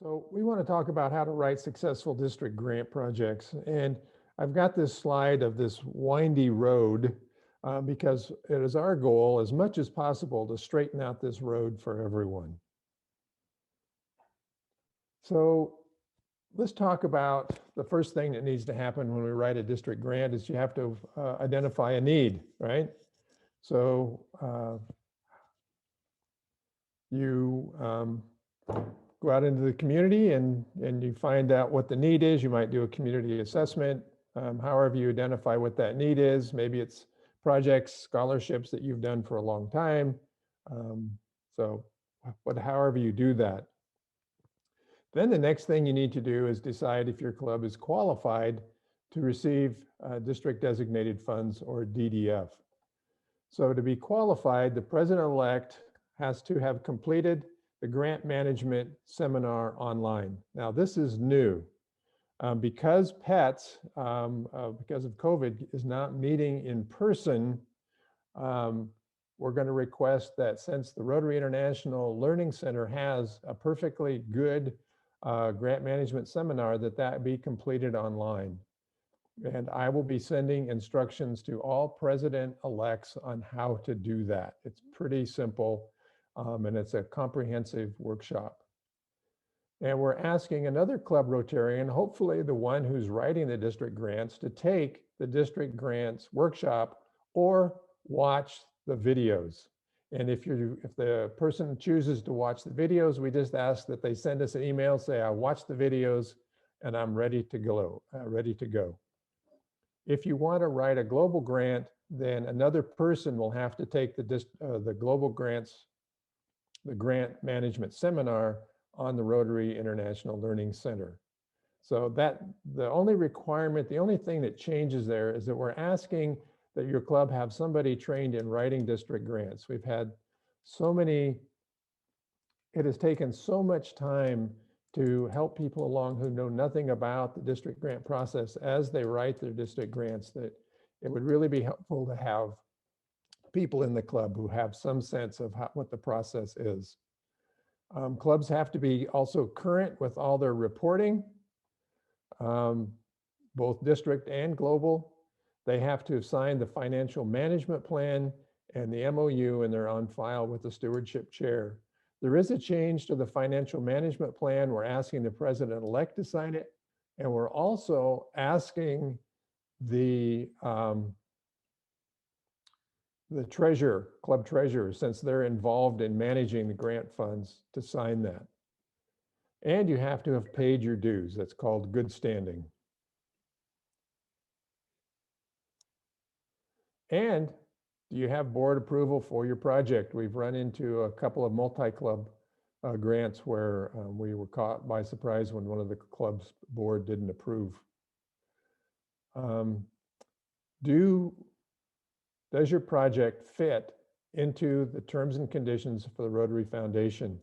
So we want to talk about how to write successful district grant projects. And I've got this slide of this windy road because it is our goal as much as possible to straighten out this road for everyone. So let's talk about the first thing that needs to happen when we write a district grant is you have to identify a need, right? So you go out into the community and you find out what the need is. You might do a community assessment, however you identify what that need is. Maybe it's projects, scholarships that you've done for a long time. However you do that. Then the next thing you need to do is decide if your club is qualified to receive district designated funds or DDF. So to be qualified, the president-elect has to have completed the grant management seminar online. Now, this is new. Because PETS, because of COVID, is not meeting in person, we're going to request that since the Rotary International Learning Center has a perfectly good grant management seminar, that be completed online. And I will be sending instructions to all president-elects on how to do that. It's pretty simple. And it's a comprehensive workshop. And we're asking another club Rotarian, hopefully the one who's writing the district grants, to take the district grants workshop or watch the videos. And if the person chooses to watch the videos, we just ask that they send us an email, say, I watched the videos and I'm ready to go. If you want to write a global grant, then another person will have to take the global grants, the grant management seminar on the Rotary International Learning Center. So the only requirement, the only thing that changes there is that we're asking that your club have somebody trained in writing district grants. We've had it has taken so much time to help people along who know nothing about the district grant process as they write their district grants, that it would really be helpful to have people in the club who have some sense of what the process is. Clubs have to be also current with all their reporting, both district and global. They have to have signed the financial management plan and the MOU, and they're on file with the stewardship chair. There is a change to the financial management plan. We're asking the president-elect to sign it, and we're also asking the treasurer, club treasurer, since they're involved in managing the grant funds, to sign that. And you have to have paid your dues. That's called good standing. And do you have board approval for your project? We've run into a couple of multi-club grants where we were caught by surprise when one of the club's board didn't approve. Does your project fit into the terms and conditions for the Rotary Foundation?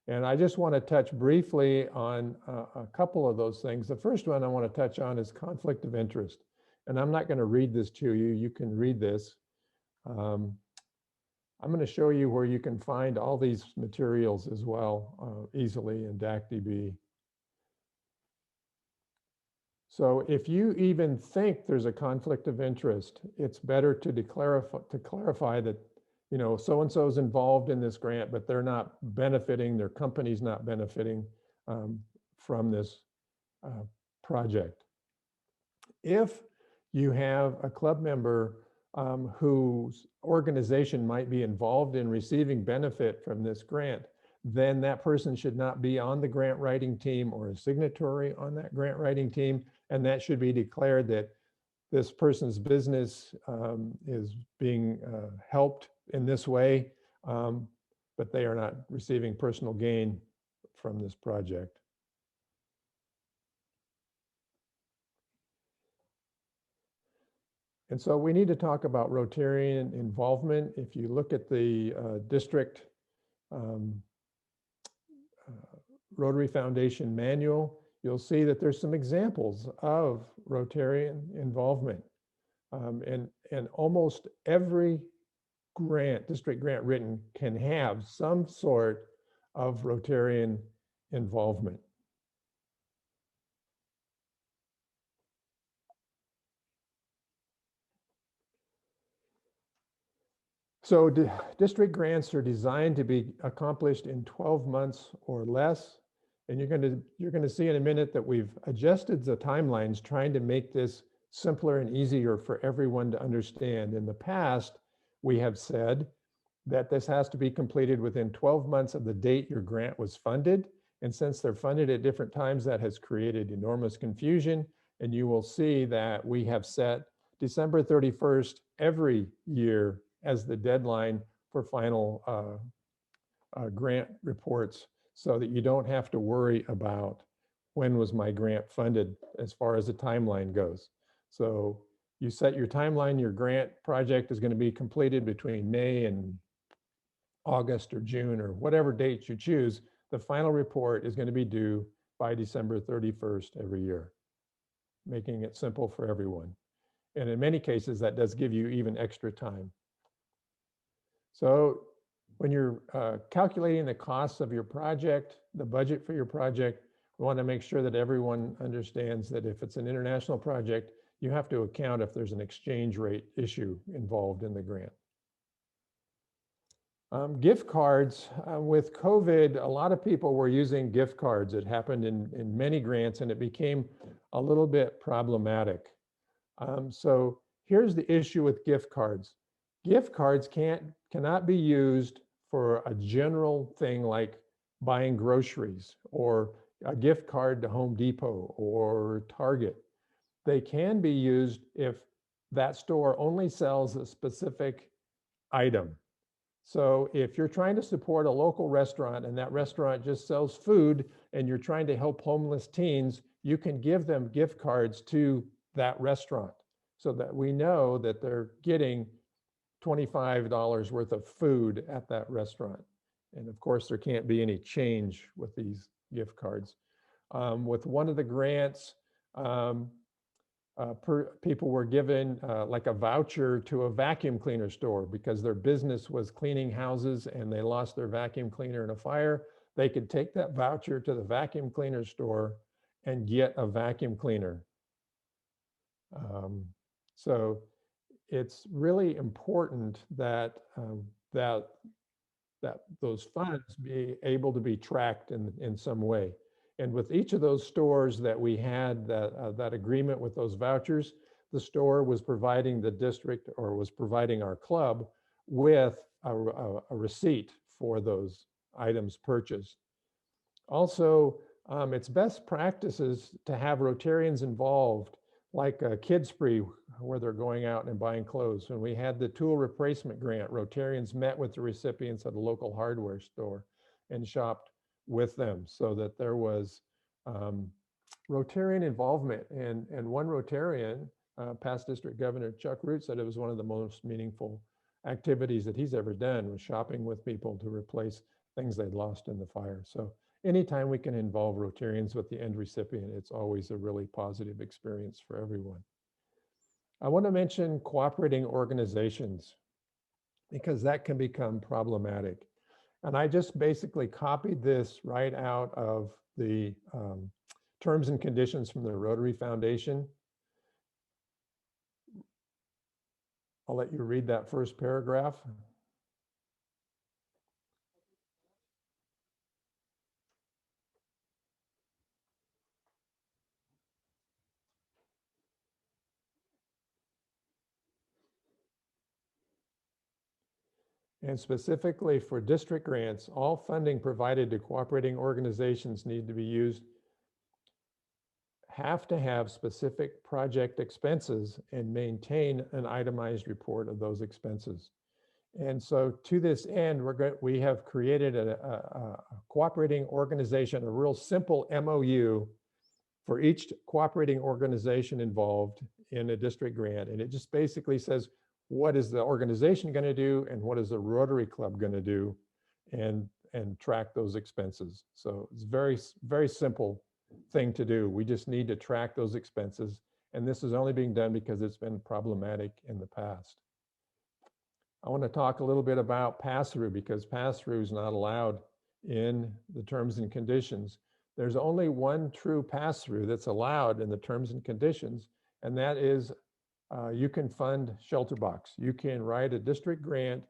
And I just want to touch briefly on a couple of those things. The first one I want to touch on is conflict of interest. And I'm not going to read this to you. You can read this. I'm going to show you where you can find all these materials as well easily in DACDB. So if you even think there's a conflict of interest, it's better to clarify that, so-and-so is involved in this grant, but they're not benefiting, their company's not benefiting from this project. If you have a club member whose organization might be involved in receiving benefit from this grant, then that person should not be on the grant writing team or a signatory on that grant writing team. And that should be declared that this person's business is being helped in this way, but they are not receiving personal gain from this project. And so we need to talk about Rotarian involvement. If you look at the district Rotary Foundation manual, you'll see that there's some examples of Rotarian involvement. And almost every district grant written can have some sort of Rotarian involvement. So district grants are designed to be accomplished in 12 months or less. And you're going to see in a minute that we've adjusted the timelines trying to make this simpler and easier for everyone to understand. In the past, we have said that this has to be completed within 12 months of the date your grant was funded. And since they're funded at different times, that has created enormous confusion. And you will see that we have set December 31st every year as the deadline for final grant reports, so that you don't have to worry about when was my grant funded as far as the timeline goes. So you set your timeline, your grant project is going to be completed between May and August or June or whatever dates you choose. The final report is going to be due by December 31st every year, making it simple for everyone. And in many cases, that does give you even extra time. So when you're calculating the costs of your project, the budget for your project, we want to make sure that everyone understands that if it's an international project, you have to account if there's an exchange rate issue involved in the grant. Gift cards, with COVID, a lot of people were using gift cards. It happened in many grants, and it became a little bit problematic. So here's the issue with gift cards. Gift cards cannot be used for a general thing like buying groceries or a gift card to Home Depot or Target. They can be used if that store only sells a specific item. So if you're trying to support a local restaurant and that restaurant just sells food and you're trying to help homeless teens, you can give them gift cards to that restaurant so that we know that they're getting $25 worth of food at that restaurant. And of course, there can't be any change with these gift cards. With one of the grants, people were given like a voucher to a vacuum cleaner store because their business was cleaning houses and they lost their vacuum cleaner in a fire. They could take that voucher to the vacuum cleaner store and get a vacuum cleaner. So it's really important that that those funds be able to be tracked in some way. And with each of those stores that we had that agreement with those vouchers, the store was providing the district or was providing our club with a receipt for those items purchased. Also, it's best practices to have Rotarians involved, like Kids Spree, where they're going out and buying clothes. When we had the tool replacement grant, Rotarians met with the recipients at a local hardware store and shopped with them so that there was Rotarian involvement. And one Rotarian, past district governor Chuck Root, said it was one of the most meaningful activities that he's ever done, was shopping with people to replace things they'd lost in the fire. So anytime we can involve Rotarians with the end recipient, it's always a really positive experience for everyone. I want to mention cooperating organizations because that can become problematic. And I just basically copied this right out of the terms and conditions from the Rotary Foundation. I'll let you read that first paragraph. And specifically for district grants, all funding provided to cooperating organizations need to be used, have to have specific project expenses and maintain an itemized report of those expenses. And so to this end, we have created a cooperating organization, a real simple MOU for each cooperating organization involved in a district grant. And it just basically says, what is the organization going to do and what is the Rotary Club going to do, and track those expenses. So it's very, very simple thing to do. We just need to track those expenses. And this is only being done because it's been problematic in the past. I want to talk a little bit about pass-through because pass-through is not allowed in the terms and conditions. There's only one true pass-through that's allowed in the terms and conditions, and that is you can fund Shelterbox. You can write a district grant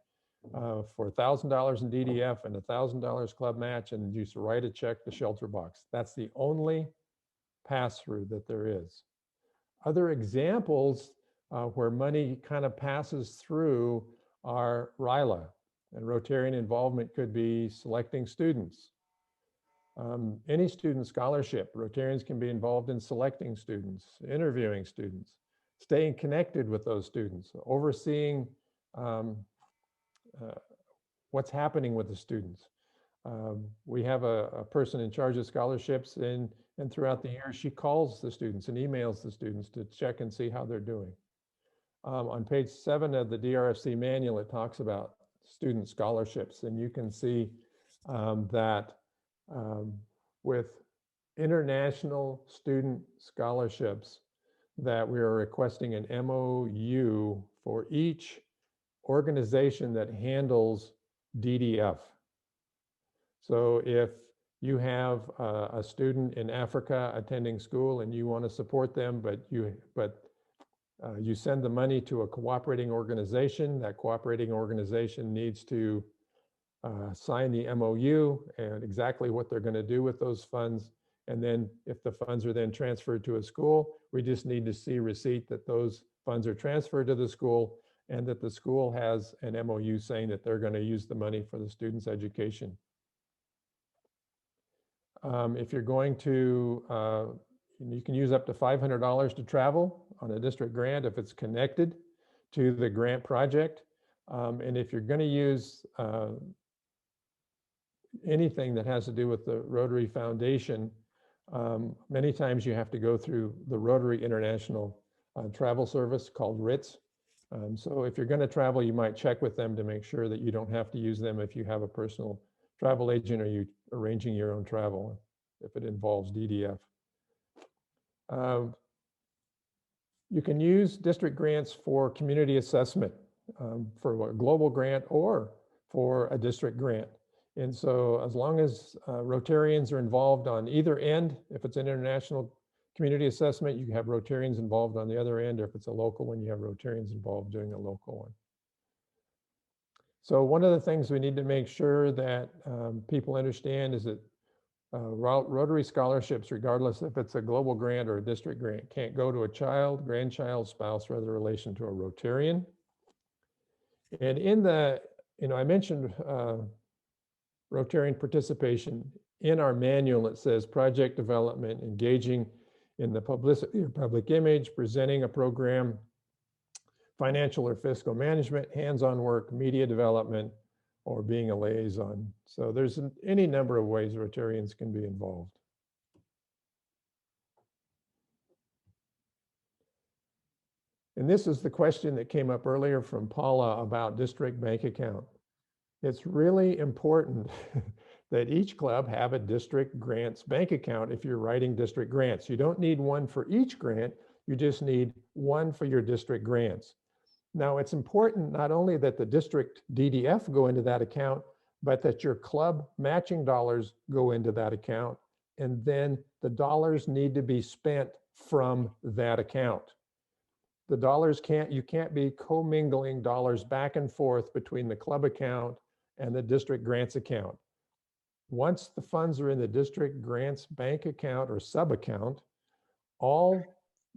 for $1,000 in DDF and $1,000 club match, and you just write a check to Shelter Box. That's the only pass-through that there is. Other examples where money kind of passes through are RILA, and Rotarian involvement could be selecting students. Any student scholarship, Rotarians can be involved in selecting students, interviewing students, staying connected with those students, overseeing what's happening with the students. We have a person in charge of scholarships, and throughout the year, she calls the students and emails the students to check and see how they're doing. On page 7 of the DRFC manual, it talks about student scholarships, and you can see that with international student scholarships, that we are requesting an MOU for each organization that handles DDF. So if you have a student in Africa attending school and you want to support them, but you send the money to a cooperating organization, that cooperating organization needs to sign the MOU and exactly what they're going to do with those funds. And then if the funds are then transferred to a school, we just need to see receipt that those funds are transferred to the school and that the school has an MOU saying that they're going to use the money for the student's education. If you're going to, you can use up to $500 to travel on a district grant if it's connected to the grant project. And if you're going to use anything that has to do with the Rotary Foundation, many times you have to go through the Rotary International Travel Service called RITS. So if you're going to travel, you might check with them to make sure that you don't have to use them if you have a personal travel agent or you arranging your own travel if it involves DDF. You can use district grants for community assessment, for a global grant or for a district grant. And so as long as Rotarians are involved on either end, if it's an international community assessment, you have Rotarians involved on the other end, or if it's a local one, you have Rotarians involved doing a local one. So one of the things we need to make sure that people understand is that Rotary scholarships, regardless if it's a global grant or a district grant, can't go to a child, grandchild, spouse, or other relation to a Rotarian. And in the, I mentioned Rotarian participation. In our manual, it says project development, engaging in the publicity or public image, presenting a program, financial or fiscal management, hands-on work, media development, or being a liaison. So there's any number of ways Rotarians can be involved. And this is the question that came up earlier from Paula about district bank account. It's really important that each club have a district grants bank account if you're writing district grants. You don't need one for each grant, you just need one for your district grants. Now, it's important not only that the district DDF go into that account, but that your club matching dollars go into that account. And then the dollars need to be spent from that account. The dollars you can't be commingling dollars back and forth between the club account and the district grants account. Once the funds are in the district grants bank account or sub account, all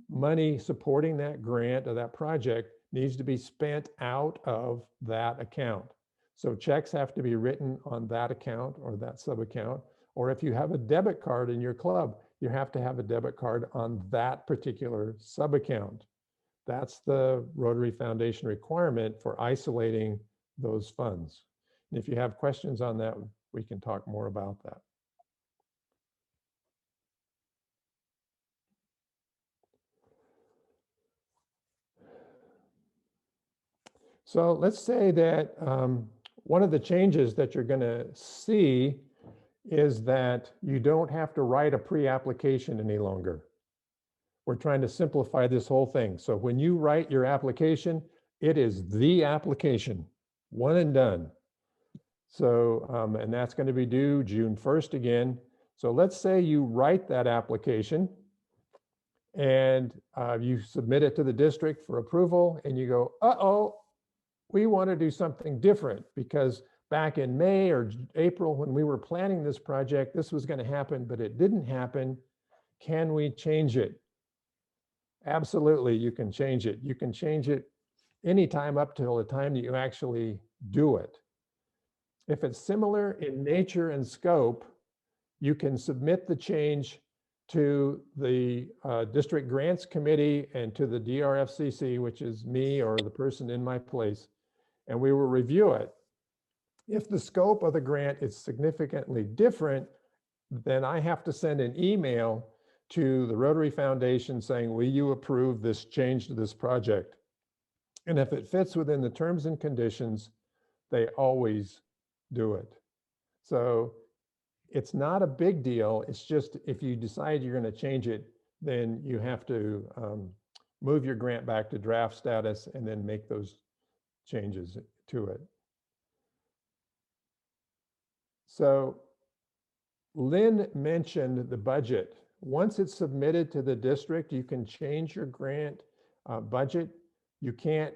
money supporting that grant or that project needs to be spent out of that account. So checks have to be written on that account or that sub account. Or if you have a debit card in your club, you have to have a debit card on that particular sub account. That's the Rotary Foundation requirement for isolating those funds. And if you have questions on that, we can talk more about that. So let's say that one of the changes that you're going to see is that you don't have to write a pre-application any longer. We're trying to simplify this whole thing. So when you write your application, it is the application, one and done. So, and that's going to be due June 1st again. So let's say you write that application and you submit it to the district for approval and you go, uh-oh, we want to do something different because back in May or April, when we were planning this project, this was going to happen, but it didn't happen. Can we change it? Absolutely, you can change it. You can change it anytime up till the time that you actually do it. If it's similar in nature and scope, you can submit the change to the District Grants Committee and to the DRFCC, which is me or the person in my place, and we will review it. If the scope of the grant is significantly different, then I have to send an email to the Rotary Foundation saying, will you approve this change to this project? And if it fits within the terms and conditions, they always do it. So it's not a big deal. It's just if you decide you're going to change it, then you have to move your grant back to draft status and then make those changes to it. So Lynn mentioned the budget. Once it's submitted to the district, you can change your grant budget. You can't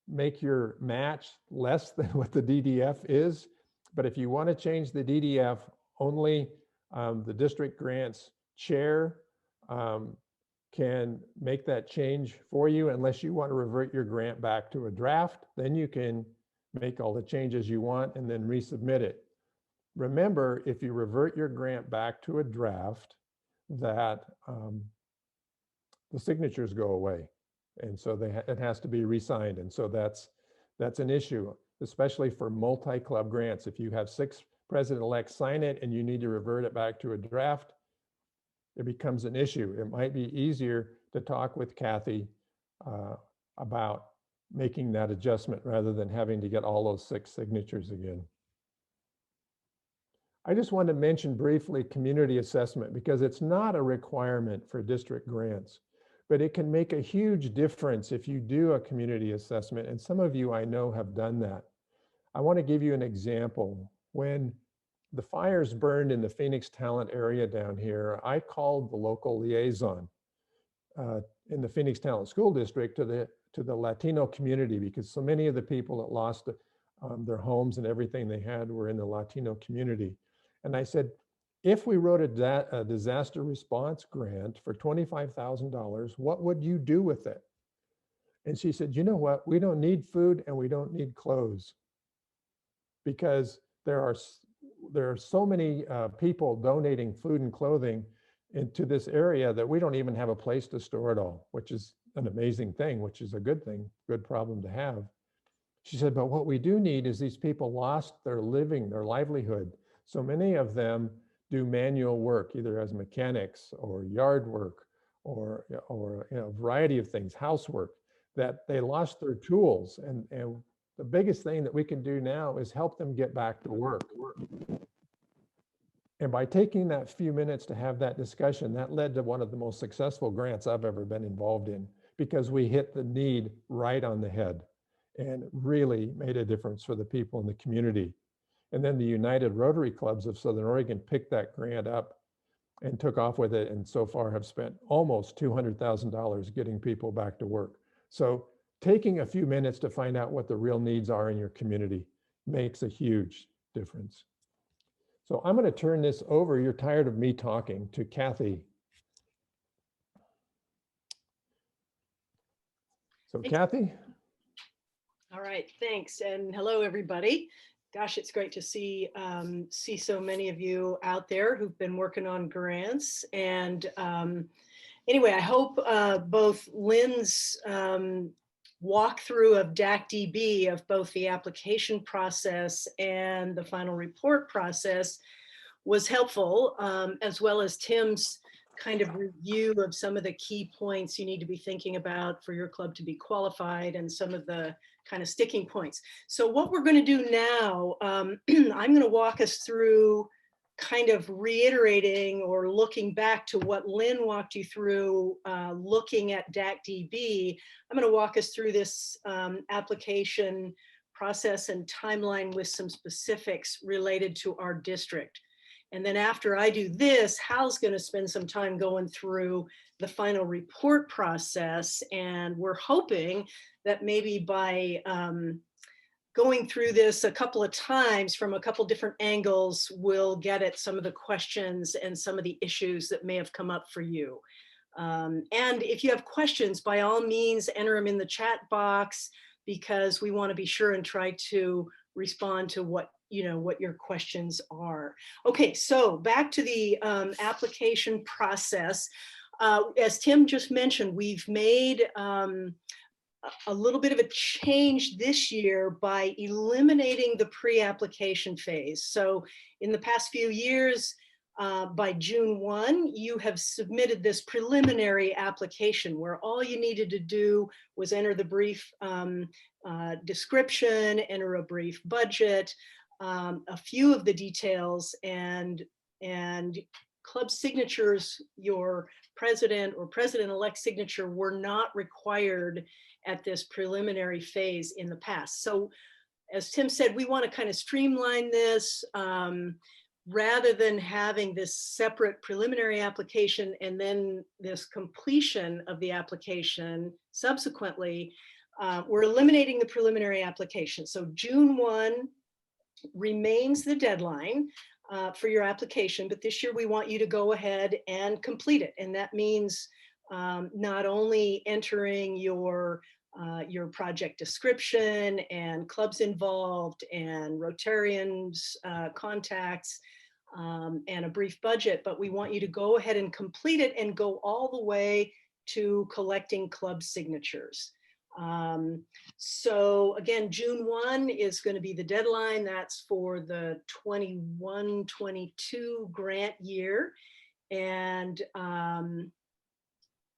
make your match less than what the DDF is. But if you want to change the DDF, only the district grants chair can make that change for you unless you want to revert your grant back to a draft. Then you can make all the changes you want and then resubmit it. Remember, if you revert your grant back to a draft, that the signatures go away. And so it has to be re-signed. And so that's an issue, especially for multi-club grants. If you have 6 president-elects sign it and you need to revert it back to a draft, it becomes an issue. It might be easier to talk with Kathy about making that adjustment rather than having to get all those 6 signatures again. I just want to mention briefly community assessment because it's not a requirement for district grants, but it can make a huge difference if you do a community assessment. And some of you I know have done that. I want to give you an example. When the fires burned in the Phoenix Talent area down here, I called the local liaison in the Phoenix Talent School District to the Latino community because so many of the people that lost their homes and everything they had were in the Latino community. And I said, if we wrote a disaster response grant for $25,000, what would you do with it? And she said, you know what? We don't need food and we don't need clothes because there are so many people donating food and clothing into this area that we don't even have a place to store it all, which is an amazing thing, which is a good thing, good problem to have. She said, but what we do need is these people lost their livelihood. So many of them do manual work, either as mechanics or yard work or a variety of things, housework, that they lost their tools. And the biggest thing that we can do now is help them get back to work. And by taking that few minutes to have that discussion, that led to one of the most successful grants I've ever been involved in because we hit the need right on the head and really made a difference for the people in the community. And then the United Rotary Clubs of Southern Oregon picked that grant up and took off with it, and so far have spent almost $200,000 getting people back to work. So taking a few minutes to find out what the real needs are in your community makes a huge difference. So I'm going to turn this over, you're tired of me talking, to Kathy. So Kathy. All right, thanks, and hello everybody. Gosh, it's great to see so many of you out there who've been working on grants. And anyway, I hope both Lynn's walkthrough of DAC-DB of both the application process and the final report process was helpful, as well as Tim's kind of review of some of the key points you need to be thinking about for your club to be qualified and some of the kind of sticking points. So what we're going to do now, I'm going to walk us through kind of reiterating or looking back to what Lynn walked you through, looking at DAC-DB. I'm going to walk us through this application process and timeline with some specifics related to our district. And then after I do this, Hal's going to spend some time going through the final report process. And we're hoping that maybe by going through this a couple of times from a couple different angles will get at some of the questions and some of the issues that may have come up for you. And if you have questions, by all means, enter them in the chat box, because we want to be sure and try to respond to what your questions are. Okay, so back to the application process. As Tim just mentioned, we've made a little bit of a change this year by eliminating the pre-application phase. So in the past few years, by June 1, you have submitted this preliminary application where all you needed to do was enter the brief description, enter a brief budget, a few of the details, and club signatures, your president or president-elect signature, were not required at this preliminary phase in the past. So as Tim said, we want to kind of streamline this. Rather than having this separate preliminary application and then this completion of the application subsequently, we're eliminating the preliminary application. So June 1 remains the deadline for your application, but this year we want you to go ahead and complete it. And that means not only entering your project description and clubs involved and Rotarians contacts and a brief budget, but we want you to go ahead and complete it and go all the way to collecting club signatures. So again, June 1 is going to be the deadline. That's for the 21-22 grant year. And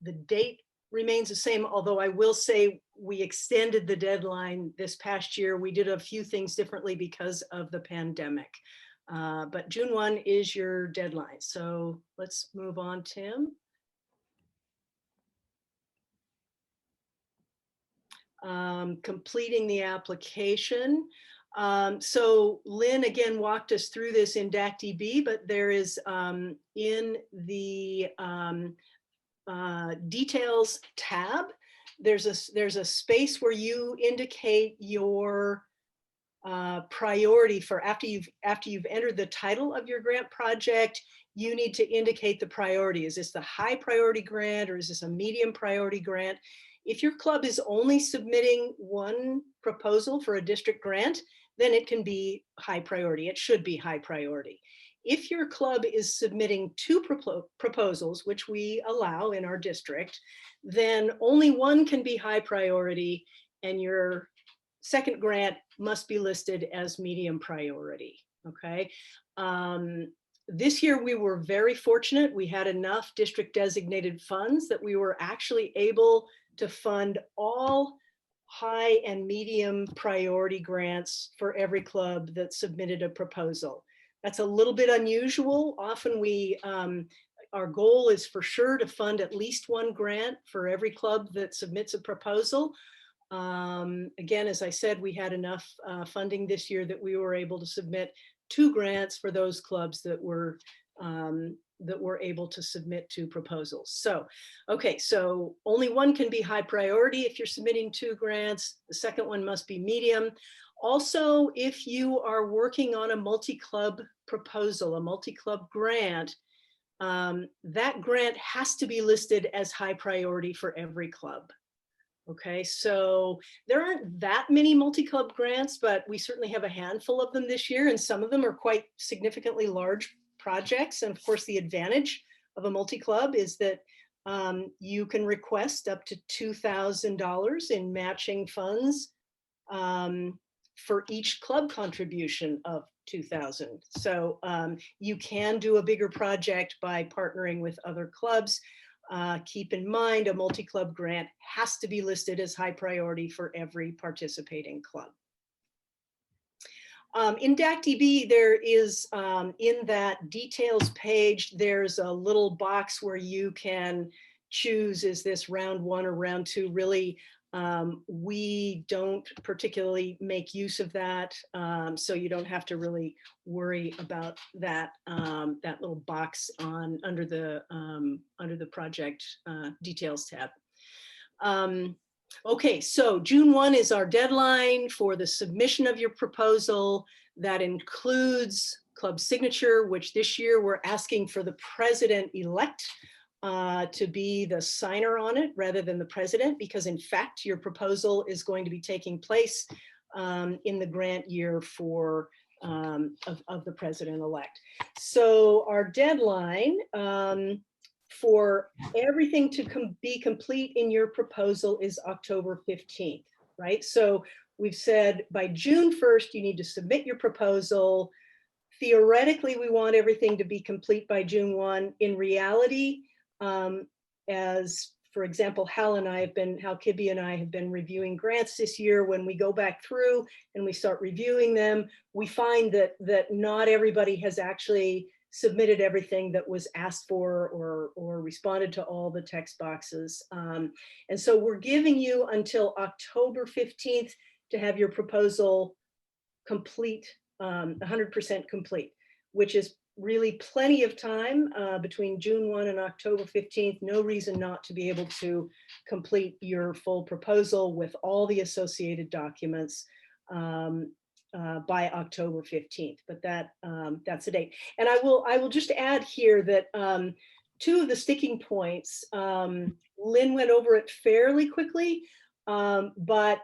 the date remains the same, although I will say we extended the deadline this past year. We did a few things differently because of the pandemic. But June 1 is your deadline. So let's move on, Tim. Completing the application. So Lynn again walked us through this in DACDB, but there is in the details tab, there's a space where you indicate your priority for after you've entered the title of your grant project. You need to indicate the priority. Is this the high priority grant or is this a medium priority grant? If your club is only submitting one proposal for a district grant, then it can be high priority. It should be high priority. If your club is submitting two proposals, which we allow in our district, then only one can be high priority and your second grant must be listed as medium priority, okay? This year we were very fortunate. We had enough district designated funds that we were actually able to fund all high and medium priority grants for every club that submitted a proposal. That's a little bit unusual. Often our goal is for sure to fund at least one grant for every club that submits a proposal. Again, as I said, we had enough funding this year that we were able to submit 2 grants for those clubs that were able to submit 2 proposals. So, okay, so only one can be high priority if you're submitting 2 grants. The second one must be medium. Also, if you are working on a multi-club proposal, a multi-club grant, that grant has to be listed as high priority for every club. Okay, so there aren't that many multi-club grants, but we certainly have a handful of them this year, and some of them are quite significantly large projects. And of course, the advantage of a multi-club is that you can request up to $2,000 in matching funds for each club contribution of $2,000. So you can do a bigger project by partnering with other clubs. Keep in mind, a multi-club grant has to be listed as high priority for every participating club. In DACDB, there is, in that details page, there's a little box where you can choose, is this round 1 or round 2? Really, we don't particularly make use of that, so you don't have to really worry about that that little box under the project details tab. Okay, so June 1 is our deadline for the submission of your proposal. That includes club signature, which this year we're asking for the president-elect to be the signer on it rather than the president, because in fact, your proposal is going to be taking place in the grant year for of the president-elect. So our deadline for everything to be complete in your proposal is October 15th, right? So we've said by June 1st, you need to submit your proposal. Theoretically, we want everything to be complete by June 1. In reality, as for example, Hal Kibbe and I have been reviewing grants this year. When we go back through and we start reviewing them, we find that not everybody has actually submitted everything that was asked for or responded to all the text boxes. And so we're giving you until October 15th to have your proposal complete, 100% complete, which is really plenty of time between June 1 and October 15th. No reason not to be able to complete your full proposal with all the associated documents by October 15th, but that's the date. And I will just add here that two of the sticking points, Lynn went over it fairly quickly, but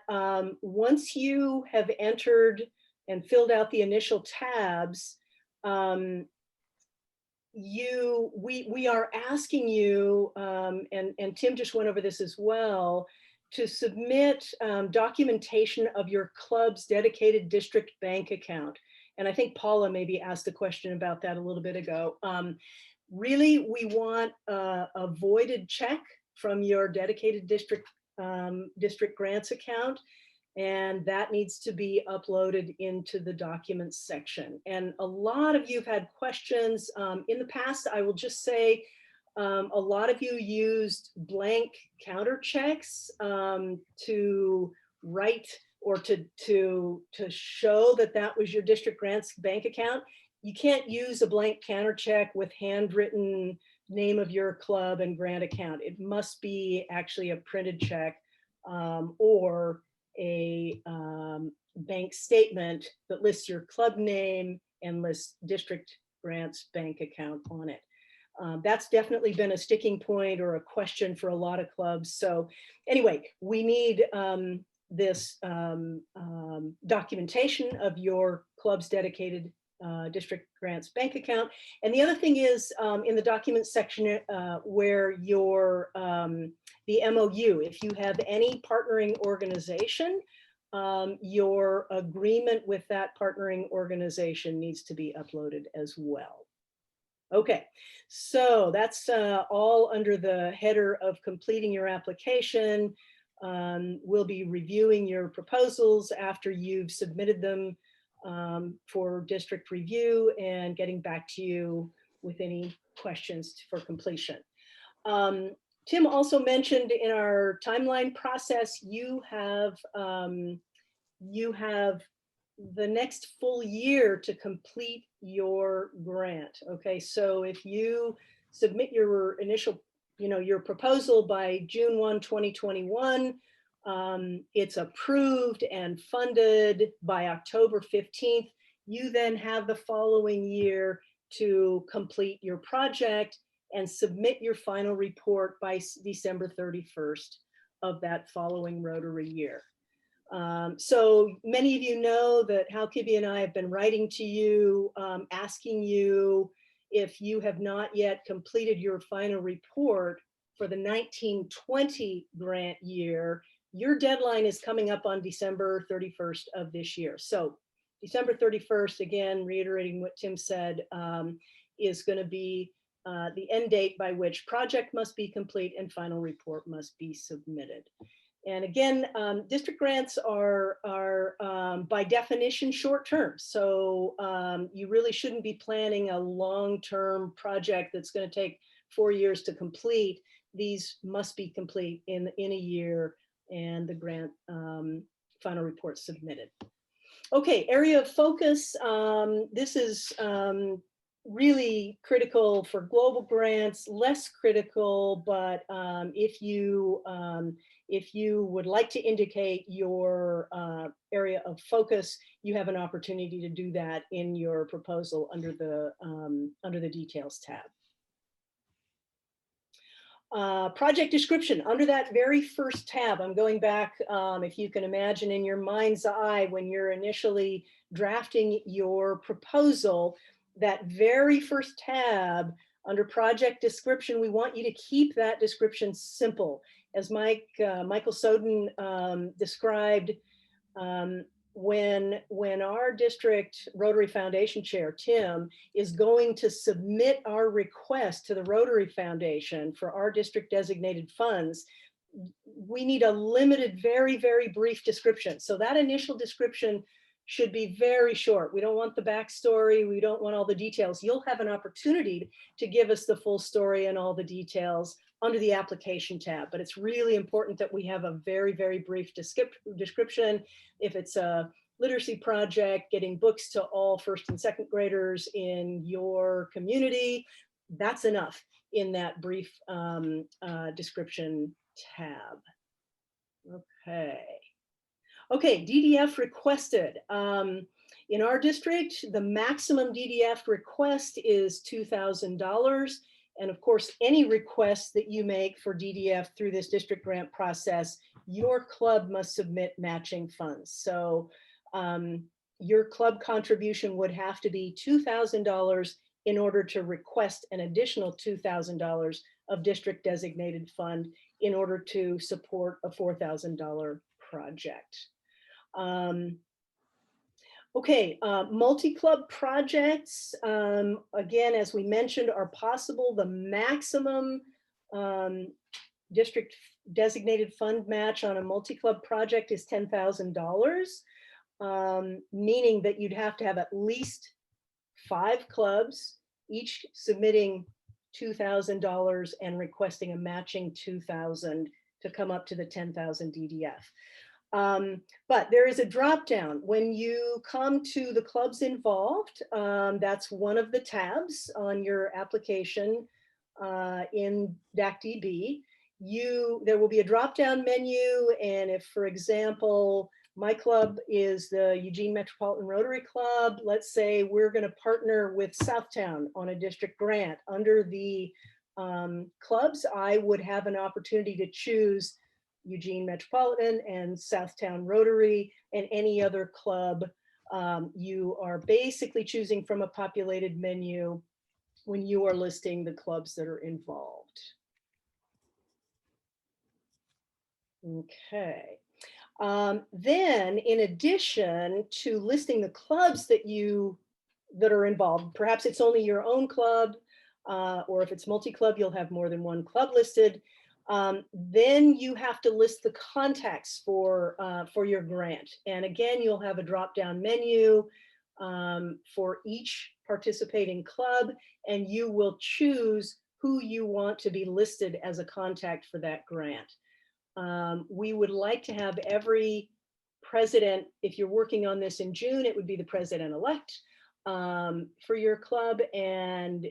once you have entered and filled out the initial tabs, we are asking you, and Tim just went over this as well, to submit documentation of your club's dedicated district bank account. And I think Paula maybe asked a question about that a little bit ago. Really, we want a voided check from your dedicated district grants account, and that needs to be uploaded into the documents section. And a lot of you have had questions in the past. I will just say, a lot of you used blank counter checks to write or to show that that was your district grants bank account. You can't use a blank counter check with handwritten name of your club and grant account. It must be actually a printed check or a bank statement that lists your club name and lists district grants bank account on it. That's definitely been a sticking point or a question for a lot of clubs. So anyway, we need this documentation of your club's dedicated district grants bank account. And the other thing is in the documents section where your the MOU, if you have any partnering organization, your agreement with that partnering organization needs to be uploaded as well. Okay, so that's all under the header of completing your application. We'll be reviewing your proposals after you've submitted them for district review and getting back to you with any questions for completion. Tim also mentioned in our timeline process, you have the next full year to complete your grant. Okay, so if you submit your initial, your proposal by June 1, 2021, it's approved and funded by October 15th. You then have the following year to complete your project and submit your final report by December 31st of that following Rotary year. So many of you know that Hal Kibbe and I have been writing to you, asking you if you have not yet completed your final report for the 1920 grant year. Your deadline is coming up on December 31st of this year. So December 31st, again, reiterating what Tim said, is going to be the end date by which project must be complete and final report must be submitted. And again, district grants are by definition short-term. So you really shouldn't be planning a long-term project that's going to take 4 years to complete. These must be complete in a year and the grant final report submitted. Okay, area of focus. This is really critical for global grants, less critical, but if you would like to indicate your area of focus, you have an opportunity to do that in your proposal under the details tab. Project description, under that very first tab, I'm going back, if you can imagine in your mind's eye when you're initially drafting your proposal, that very first tab under project description, we want you to keep that description simple. As Michael Soden described, when our district Rotary Foundation chair, Tim, is going to submit our request to the Rotary Foundation for our district designated funds, we need a limited, very, very brief description. So that initial description should be very short. We don't want the backstory. We don't want all the details. You'll have an opportunity to give us the full story and all the details under the application tab, but it's really important that we have a very, very brief description. If it's a literacy project, getting books to all first and second graders in your community, that's enough in that brief description tab. Okay, DDF requested. In our district, the maximum DDF request is $2,000. And of course, any request that you make for DDF through this district grant process, your club must submit matching funds. So your club contribution would have to be $2,000 in order to request an additional $2,000 of district designated fund in order to support a $4,000 project. Okay, multi-club projects, again, as we mentioned, are possible. The maximum district designated fund match on a multi-club project is $10,000, meaning that you'd have to have at least 5 clubs, each submitting $2,000 and requesting a matching $2,000 to come up to the $10,000 DDF. But there is a drop down when you come to the clubs involved. That's one of the tabs on your application in DACDB. There will be a drop down menu, and if, for example, my club is the Eugene Metropolitan Rotary Club, let's say we're going to partner with Southtown on a district grant. Under the clubs, I would have an opportunity to choose Eugene Metropolitan and Southtown Rotary and any other club. You are basically choosing from a populated menu when you are listing the clubs that are involved. Okay. Then in addition to listing the clubs that are involved, perhaps it's only your own club, or if it's multi-club, you'll have more than one club listed. Then you have to list the contacts for your grant. And again, you'll have a drop-down menu for each participating club, and you will choose who you want to be listed as a contact for that grant. We would like to have every president, if you're working on this in June, it would be the president-elect for your club. And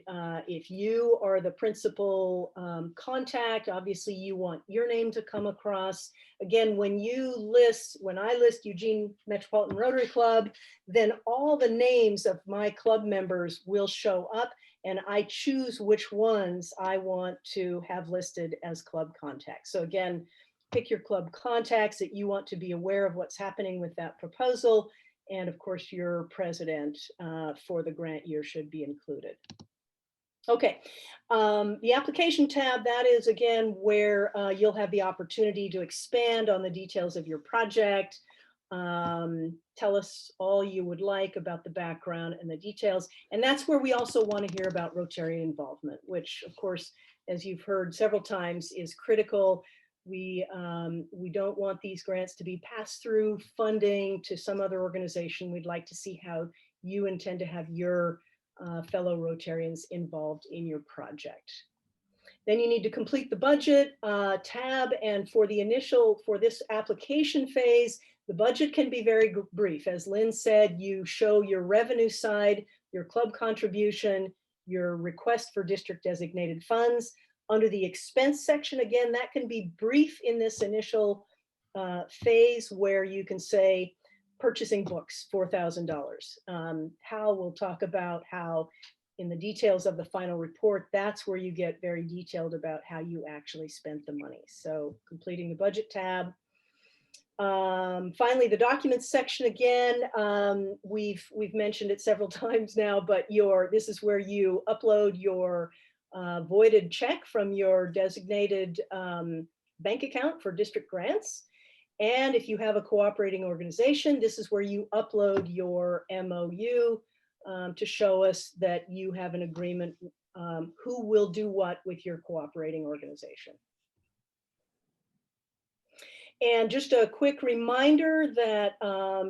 if you are the principal contact, obviously you want your name to come across. Again, when I list Eugene Metropolitan Rotary Club, then all the names of my club members will show up, and I choose which ones I want to have listed as club contacts. So again, pick your club contacts that you want to be aware of what's happening with that proposal. And of course, your president for the grant year should be included. Okay, the application tab, that is again where you'll have the opportunity to expand on the details of your project. Tell us all you would like about the background and the details. And that's where we also want to hear about Rotarian involvement, which of course, as you've heard several times, is critical. We don't want these grants to be passed through funding to some other organization. We'd like to see how you intend to have your fellow Rotarians involved in your project. Then you need to complete the budget tab. And for this application phase, the budget can be very brief. As Lynn said, you show your revenue side, your club contribution, your request for district designated funds. Under the expense section, again, that can be brief in this initial phase where you can say purchasing books, $4,000. Hal will talk about how in the details of the final report, that's where you get very detailed about how you actually spent the money. So completing the budget tab. Finally, the documents section again, we've mentioned it several times now, but this is where you upload your voided check from your designated bank account for district grants. And if you have a cooperating organization, this is where you upload your MOU to show us that you have an agreement who will do what with your cooperating organization. And just a quick reminder that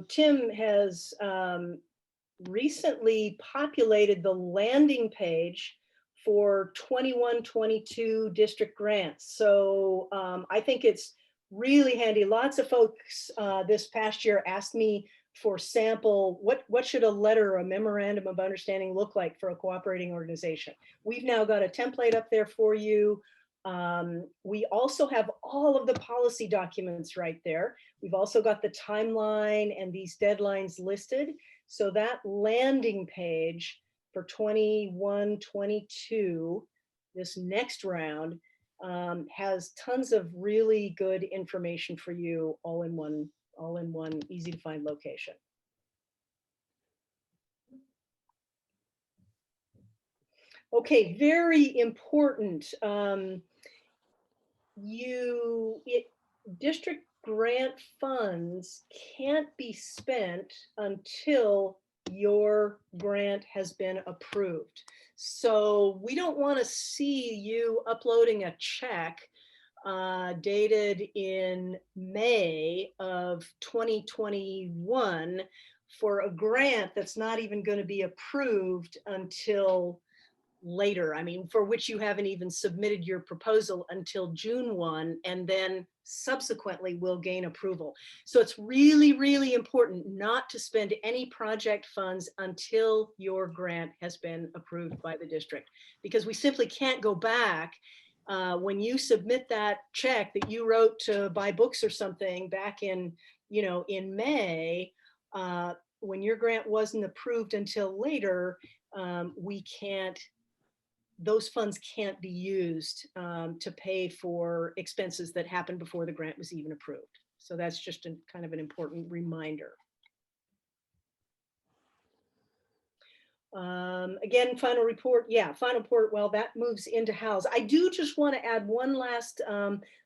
Tim has recently populated the landing page for 21-22 district grants. So I think it's really handy. Lots of folks this past year asked me for sample, what should a letter or a memorandum of understanding look like for a cooperating organization? We've now got a template up there for you. We also have all of the policy documents right there. We've also got the timeline and these deadlines listed. So that landing page for 21-22, this next round, has tons of really good information for you all in one easy to find location. Okay, very important. District grant funds can't be spent until your grant has been approved. So we don't want to see you uploading a check dated in May of 2021 for a grant that's not even going to be approved until later. I mean, for which you haven't even submitted your proposal until June 1, and then subsequently will gain approval. So it's really, really important not to spend any project funds until your grant has been approved by the district, because we simply can't go back when you submit that check that you wrote to buy books or something back in, in May, when your grant wasn't approved until later, those funds can't be used to pay for expenses that happened before the grant was even approved. So that's just kind of an important reminder. Again, final report. Yeah, final report. Well, that moves into Hal's. I do just want to add one last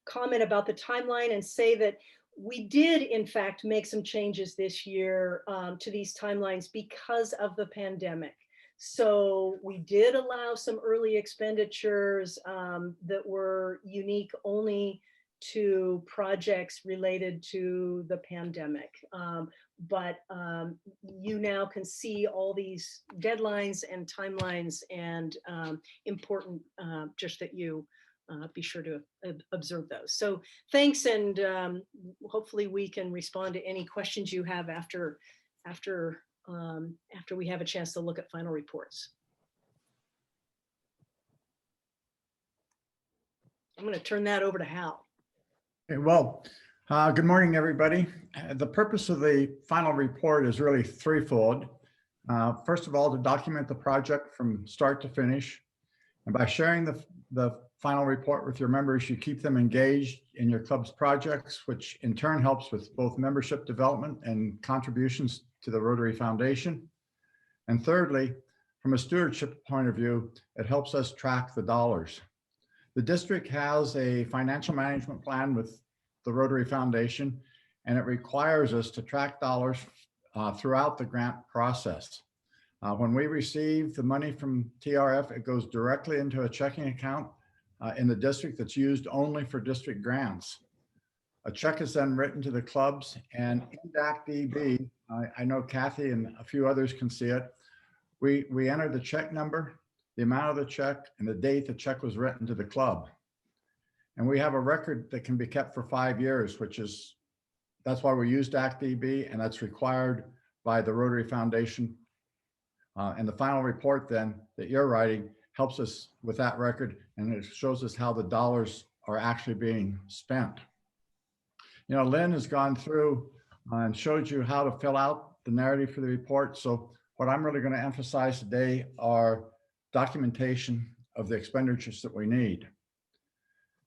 comment about the timeline and say that we did, in fact, make some changes this year to these timelines because of the pandemic. So we did allow some early expenditures that were unique only to projects related to the pandemic. But you now can see all these deadlines and timelines, and important just that you be sure to observe those. So thanks, and hopefully we can respond to any questions you have after we have a chance to look at final reports. I'm going to turn that over to Hal. Okay, well, good morning, everybody. The purpose of the final report is really threefold. First of all, to document the project from start to finish. And by sharing the final report with your members, you keep them engaged in your club's projects, which in turn helps with both membership development and contributions to the Rotary Foundation. And thirdly, from a stewardship point of view, it helps us track the dollars. The district has a financial management plan with the Rotary Foundation, and it requires us to track dollars throughout the grant process. When we receive the money from TRF, it goes directly into a checking account in the district that's used only for district grants. A check is then written to the clubs, and in DAC-DB, I know Kathy and a few others can see it. We enter the check number, the amount of the check, and the date the check was written to the club. And we have a record that can be kept for 5 years, that's why we use DAC-DB, and that's required by the Rotary Foundation And the final report then that you're writing helps us with that record, and it shows us how the dollars are actually being spent. You know, Lynn has gone through and showed you how to fill out the narrative for the report. So what I'm really going to emphasize today are documentation of the expenditures that we need.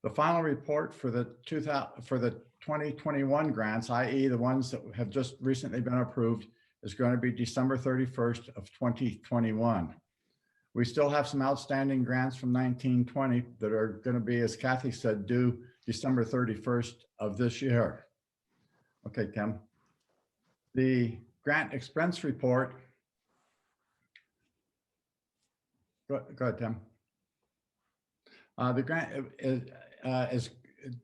The final report for the 2021 grants, i.e. the ones that have just recently been approved, is going to be December 31st of 2021. We still have some outstanding grants from 1920 that are going to be, as Kathy said, due December 31st of this year. Okay, Kim. The grant expense report. Go ahead, Tim. The grant is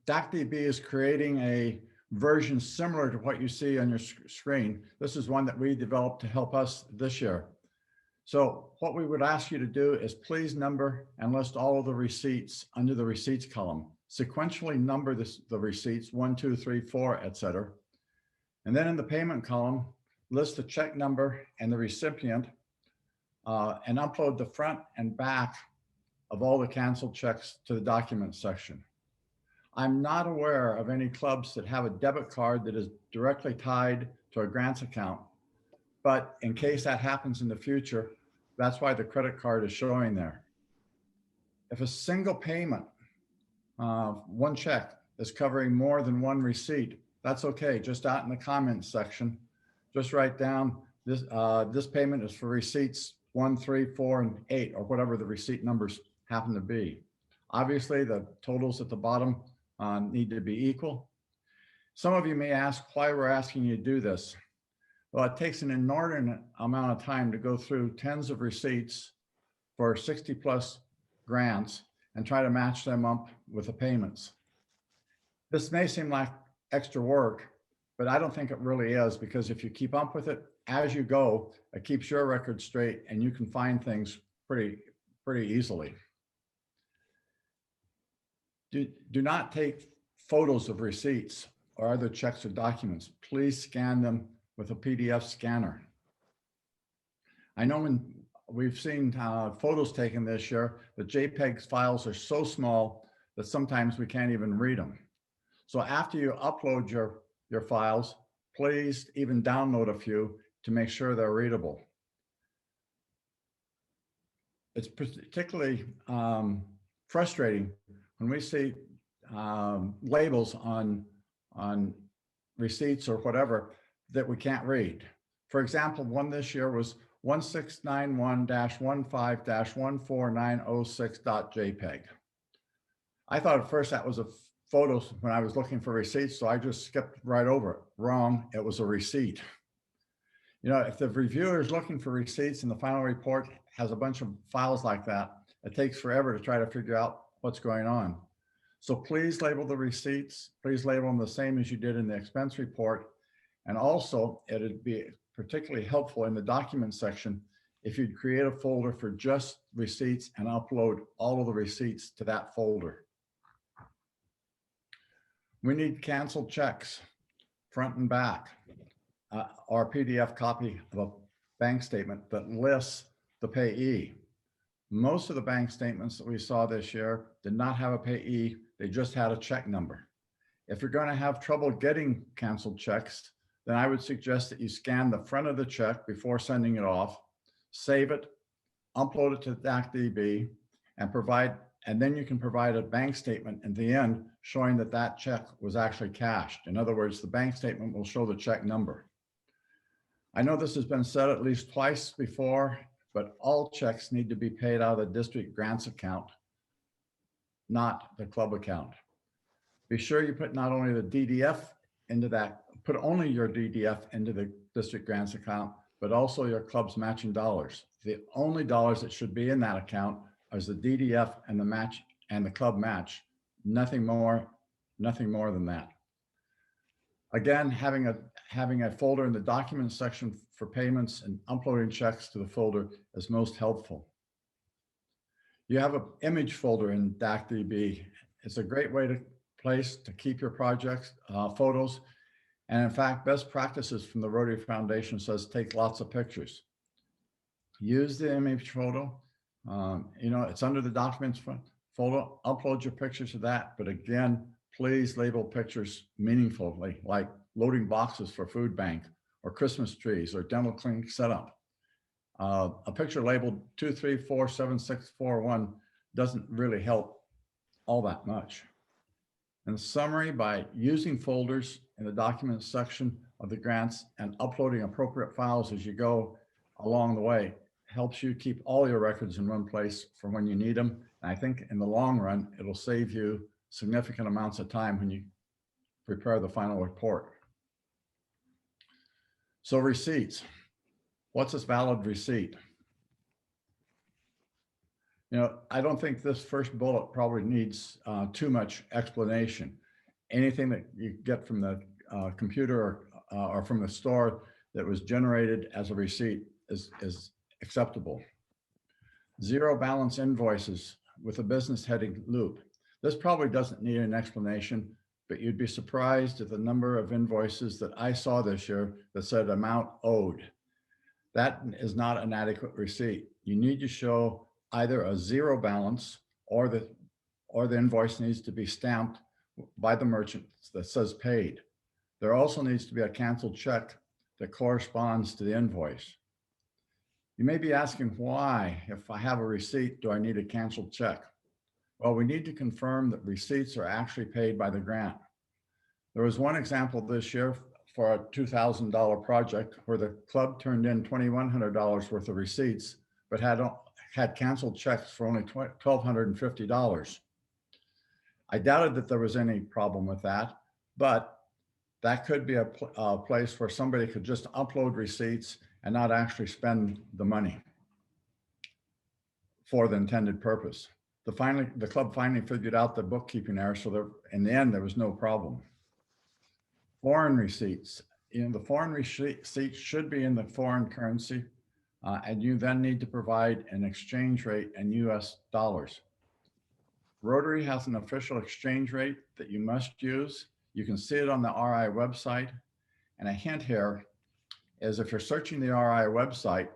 DACDB is creating a version similar to what you see on your screen. This is one that we developed to help us this year. So what we would ask you to do is please number and list all of the receipts under the receipts column. Sequentially number the receipts 1, 2, 3, 4, etc. And then in the payment column, list the check number and the recipient and upload the front and back of all the canceled checks to the documents section. I'm not aware of any clubs that have a debit card that is directly tied to a grants account. But in case that happens in the future, that's why the credit card is showing there. If a single payment, one check is covering more than one receipt, that's okay. Just out in the comments section, just write down this, this payment is for receipts 1, 3, 4, and 8, or whatever the receipt numbers happen to be. Obviously, the totals at the bottom need to be equal. Some of you may ask why we're asking you to do this. Well, it takes an inordinate amount of time to go through tens of receipts for 60 plus grants and try to match them up with the payments. This may seem like extra work, but I don't think it really is, because if you keep up with it as you go, it keeps your record straight and you can find things pretty easily. Do not take photos of receipts or other checks or documents. Please scan them with a PDF scanner. I know when we've seen photos taken this year, the JPEG files are so small that sometimes we can't even read them. So after you upload your files, please even download a few to make sure they're readable. It's particularly frustrating when we see labels on receipts or whatever that we can't read. For example, one this year was 1691-15-14906.jpg. I thought at first that was a photo when I was looking for receipts, so I just skipped right over it. Wrong, it was a receipt. You know, if the reviewer is looking for receipts and the final report has a bunch of files like that, it takes forever to try to figure out what's going on. So please label the receipts. Please label them the same as you did in the expense report. And also, it'd be particularly helpful in the document section if you'd create a folder for just receipts and upload all of the receipts to that folder. We need canceled checks, front and back, or a PDF copy of a bank statement that lists the payee. Most of the bank statements that we saw this year did not have a payee, they just had a check number. If you're going to have trouble getting canceled checks, then I would suggest that you scan the front of the check before sending it off, save it, upload it to DACDB, and then you can provide a bank statement at the end showing that that check was actually cashed. In other words, the bank statement will show the check number. I know this has been said at least twice before, but all checks need to be paid out of the district grants account, not the club account. Be sure you put not only the DDF into that, put only your DDF into the district grants account, but also your club's matching dollars. The only dollars that should be in that account is the DDF and the match and the club match, nothing more than that. Again, having a folder in the documents section for payments and uploading checks to the folder is most helpful. You have an image folder in DACDB. It's a great place to keep your projects, photos. And in fact, best practices from the Rotary Foundation says take lots of pictures. use the image photo. It's under the documents folder. Upload your pictures to that. But again, please label pictures meaningfully, like loading boxes for food bank or Christmas trees or dental clinic setup. A picture labeled 2347641 doesn't really help all that much. In summary, by using folders in the documents section of the grants and uploading appropriate files as you go along the way helps you keep all your records in one place for when you need them. And I think in the long run, it'll save you significant amounts of time when you prepare the final report. So receipts. What's a valid receipt? I don't think this first bullet probably needs too much explanation. Anything that you get from the computer or from the store that was generated as a receipt is acceptable. Zero balance invoices with a business heading loop. This probably doesn't need an explanation, but you'd be surprised at the number of invoices that I saw this year that said amount owed. That is not an adequate receipt. You need to show either a zero balance or the invoice needs to be stamped by the merchant that says paid. There also needs to be a canceled check that corresponds to the invoice. You may be asking why, if I have a receipt, do I need a canceled check? Well, we need to confirm that receipts are actually paid by the grant. There was one example this year for a $2,000 project where the club turned in $2,100 worth of receipts, but had canceled checks for only $1,250. I doubted that there was any problem with that, but that could be a place where somebody could just upload receipts and not actually spend the money for the intended purpose. The club finally figured out the bookkeeping error, so in the end, there was no problem. Foreign receipts. The foreign receipts should be in the foreign currency, and you then need to provide an exchange rate in US dollars. Rotary has an official exchange rate that you must use. You can see it on the RI website. And a hint here is if you're searching the RI website,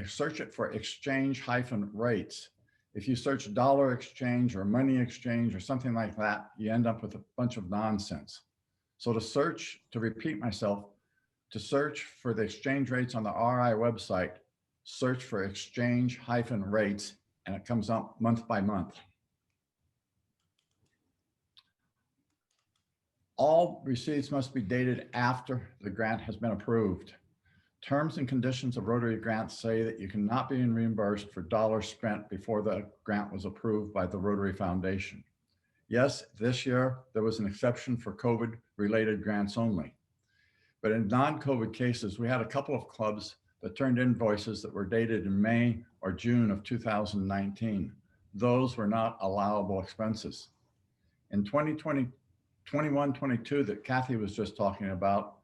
search it for exchange-rates. If you search dollar exchange or money exchange or something like that, you end up with a bunch of nonsense. So to repeat myself, to search for the exchange rates on the RI website, search for exchange-rates, and it comes up month by month. All receipts must be dated after the grant has been approved. Terms and conditions of Rotary grants say that you cannot be reimbursed for dollars spent before the grant was approved by the Rotary Foundation. Yes, this year there was an exception for COVID-related grants only. But in non-COVID cases, we had a couple of clubs that turned invoices that were dated in May or June of 2019. Those were not allowable expenses. In 2021-22 that Kathy was just talking about,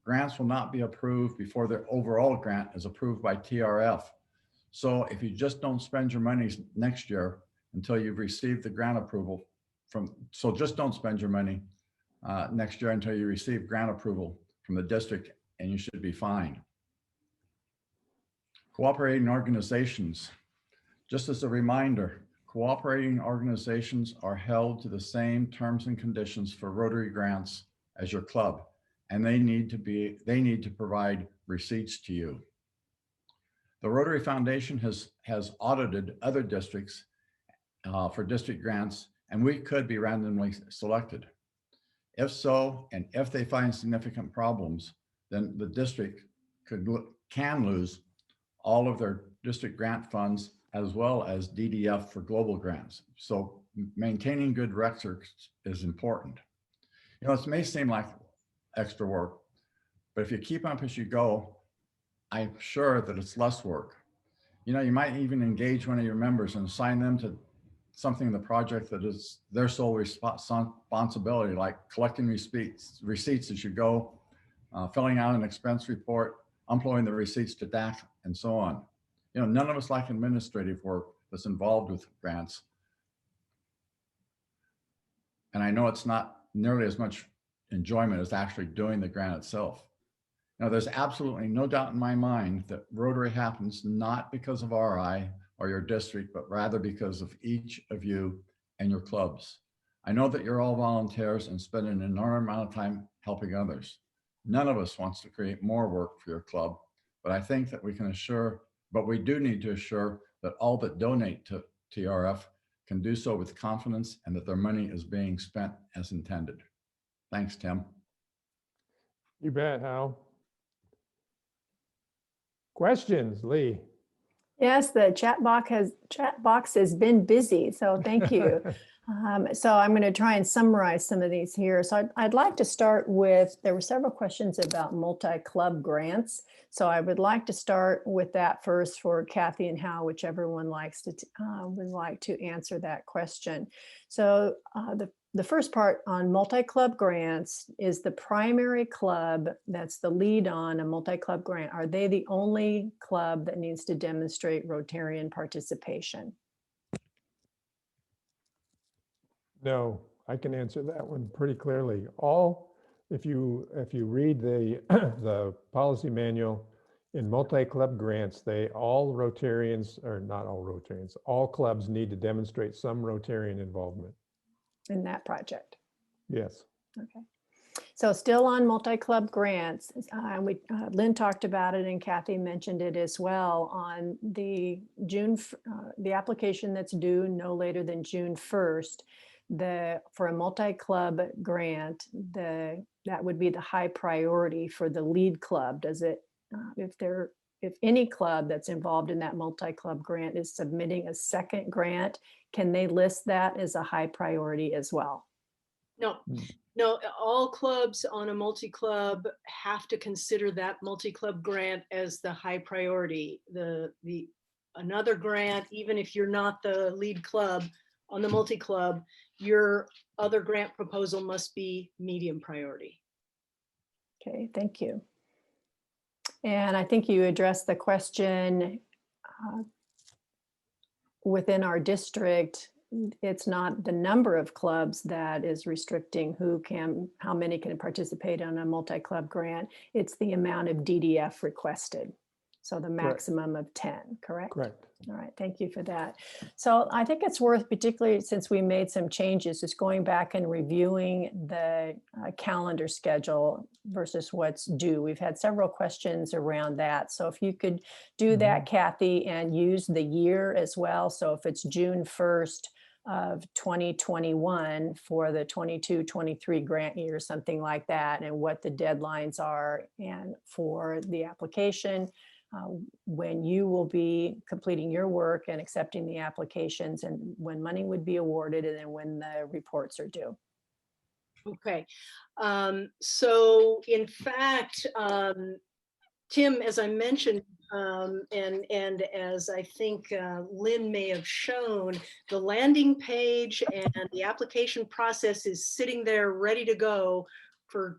grants will not be approved before the overall grant is approved by TRF. So if you just don't spend your monies next year until you've received the grant approval just don't spend your money next year until you receive grant approval from the district, and you should be fine. Cooperating organizations. Just as a reminder, cooperating organizations are held to the same terms and conditions for Rotary grants as your club, and they need to provide receipts to you. The Rotary Foundation has audited other districts for district grants, and we could be randomly selected. If so, and if they find significant problems, then the district can lose all of their district grant funds as well as DDF for global grants. So maintaining good records is important. It may seem like extra work, but if you keep up as you go, I'm sure that it's less work. You might even engage one of your members and assign them to something in the project that is their sole responsibility, like collecting receipts as you go, filling out an expense report, uploading the receipts to DAC, and so on. None of us like administrative work that's involved with grants. And I know it's not nearly as much enjoyment as actually doing the grant itself. Now, there's absolutely no doubt in my mind that Rotary happens not because of RI or your district, but rather because of each of you and your clubs. I know that you're all volunteers and spend an enormous amount of time helping others. None of us wants to create more work for your club, but I think that we do need to assure that all that donate to TRF can do so with confidence and that their money is being spent as intended. Thanks, Tim. You bet, Hal. Questions, Lee? Yes, the chat box has been busy, so thank you. So I'm going to try and summarize some of these here. So I'd like to start with, there were several questions about multi-club grants. So I would like to start with that first for Kathy and Hal, whichever one would like to answer that question. So the first part on multi-club grants is the primary club that's the lead on a multi-club grant. Are they the only club that needs to demonstrate Rotarian participation? No, I can answer that one pretty clearly. If you read the the policy manual in multi-club grants, all Rotarians, or not all Rotarians, all clubs need to demonstrate some Rotarian involvement. In that project? Yes. Okay. So still on multi-club grants, Lynn talked about it and Kathy mentioned it as well on the application that's due no later than June 1st. For a multi-club grant, that would be the high priority for the lead club. Does it, if any club that's involved in that multi-club grant is submitting a second grant, can they list that as a high priority as well? No, all clubs on a multi-club have to consider that multi-club grant as the high priority. Another grant, even if you're not the lead club on the multi-club, your other grant proposal must be medium priority. Okay, thank you. And I think you addressed the question within our district. It's not the number of clubs that is restricting how many can participate on a multi-club grant. It's the amount of DDF requested. So the maximum of 10, correct? Correct. All right, thank you for that. So I think it's worth, particularly since we made some changes, just going back and reviewing the calendar schedule versus what's due. We've had several questions around that. So if you could do that, Kathy, and use the year as well. So if it's June 1st of 2021 for the 22-23 grant year, something like that, and what the deadlines are and for the application, when you will be completing your work and accepting the applications, and when money would be awarded, and then when the reports are due. Okay, so in fact, Tim, as I mentioned, and as I think Lynn may have shown, the landing page and the application process is sitting there ready to go for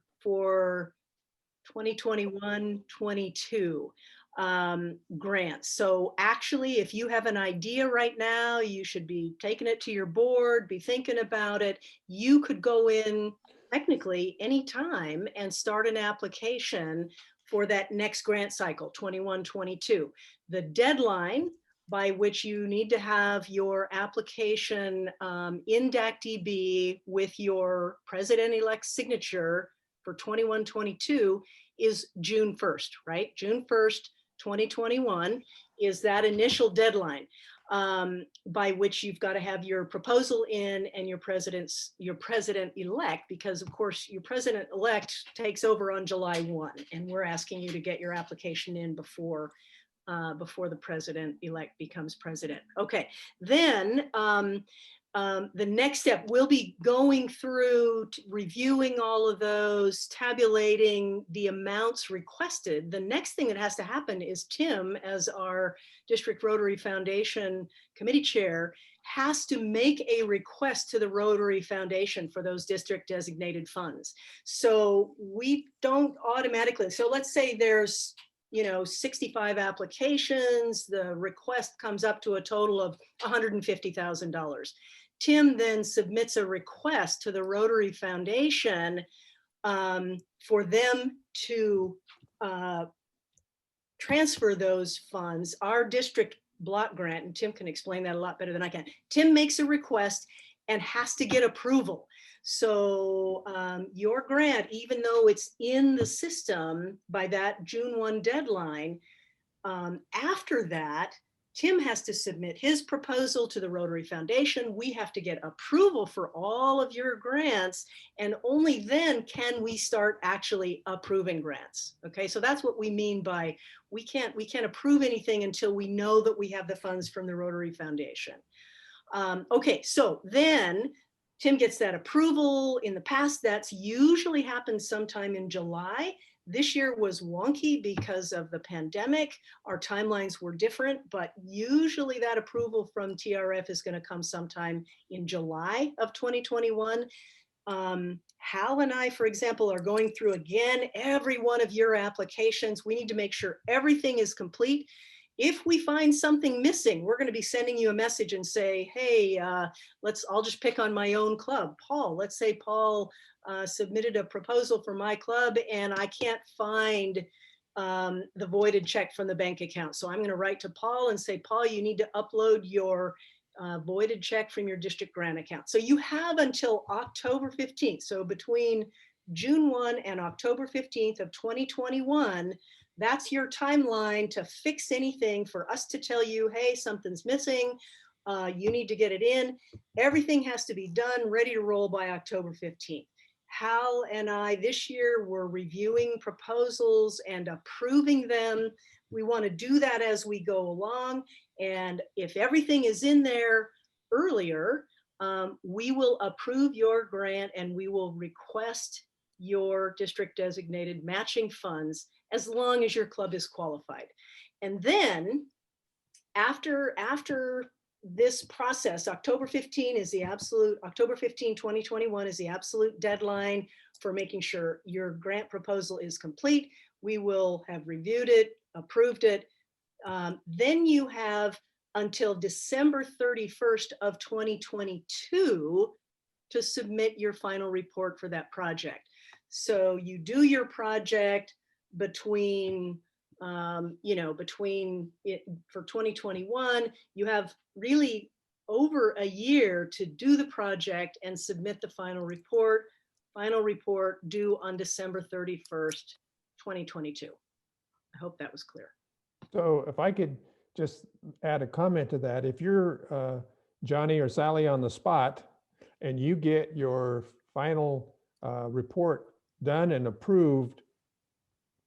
2021-22 grants. So actually, if you have an idea right now, you should be taking it to your board, be thinking about it. You could go in technically anytime and start an application for that next grant cycle, 21-22. The deadline by which you need to have your application in DAC-DB with your president-elect signature for 21-22 is June 1st, right? June 1st, 2021 is that initial deadline by which you've got to have your proposal in and your president-elect, because of course your president-elect takes over on July 1, and we're asking you to get your application in before the president-elect becomes president. Okay, then the next step, we'll be going through, reviewing all of those, tabulating the amounts requested. The next thing that has to happen is Tim, as our District Rotary Foundation committee chair, has to make a request to the Rotary Foundation for those district designated funds. So we don't automatically, so let's say there's 65 applications, the request comes up to a total of $150,000. Tim then submits a request to the Rotary Foundation for them to transfer those funds, our district block grant, and Tim can explain that a lot better than I can. Tim makes a request and has to get approval. So your grant, even though it's in the system by that June 1 deadline, after that, Tim has to submit his proposal to the Rotary Foundation. We have to get approval for all of your grants, and only then can we start actually approving grants. Okay, so that's what we mean by we can't approve anything until we know that we have the funds from the Rotary Foundation. Okay, so then Tim gets that approval. In the past, that's usually happened sometime in July. This year was wonky because of the pandemic. Our timelines were different, but usually that approval from TRF is going to come sometime in July of 2021. Hal and I, for example, are going through again every one of your applications. We need to make sure everything is complete. If we find something missing, we're going to be sending you a message and say, hey, I'll just pick on my own club. Paul, let's say Paul submitted a proposal for my club and I can't find the voided check from the bank account. So I'm going to write to Paul and say, Paul, you need to upload your voided check from your district grant account. So you have until October 15th. So between June 1 and October 15th of 2021, that's your timeline to fix anything, for us to tell you, hey, something's missing. You need to get it in. Everything has to be done, ready to roll by October 15th. Hal and I this year were reviewing proposals and approving them. We want to do that as we go along. And if everything is in there earlier, we will approve your grant and we will request your district designated matching funds as long as your club is qualified. And then after this process, October 15, 2021 is the absolute deadline for making sure your grant proposal is complete. We will have reviewed it, approved it. Then you have until December 31st of 2022 to submit your final report for that project. So you do your project between for 2021, you have really over a year to do the project and submit the final report due on December 31st, 2022. I hope that was clear. So if I could just add a comment to that, if you're Johnny or Sally on the spot and you get your final report done and approved,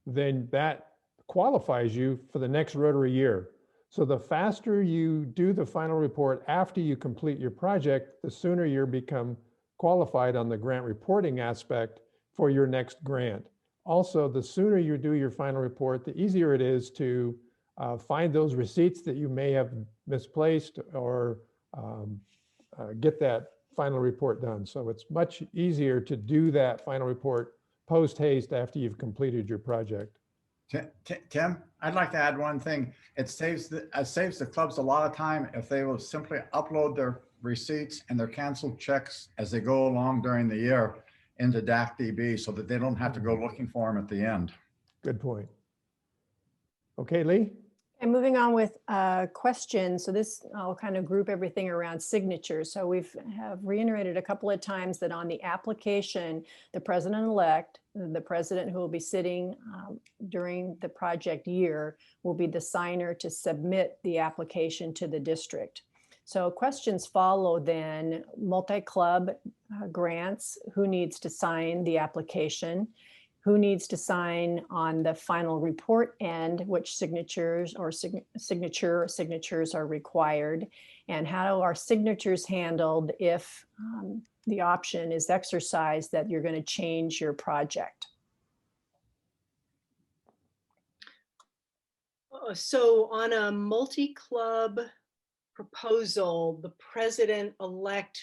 then that qualifies you for the next Rotary year. So the faster you do the final report after you complete your project, the sooner you become qualified on the grant reporting aspect for your next grant. Also, the sooner you do your final report, the easier it is to find those receipts that you may have misplaced or get that final report done. So it's much easier to do that final report post haste after you've completed your project. Tim, I'd like to add one thing. It saves the clubs a lot of time if they will simply upload their receipts and their canceled checks as they go along during the year into DACDB so that they don't have to go looking for them at the end. Good point. Okay, Lee? And moving on with questions. So this, I'll kind of group everything around signatures. So have reiterated a couple of times that on the application, the president-elect, the president who will be sitting during the project year, will be the signer to submit the application to the district. So questions follow then: multi-club grants, who needs to sign the application? Who needs to sign on the final report end, which signatures or signatures are required, and how are signatures handled if the option is exercised that you're going to change your project? So on a multi-club proposal, the president-elect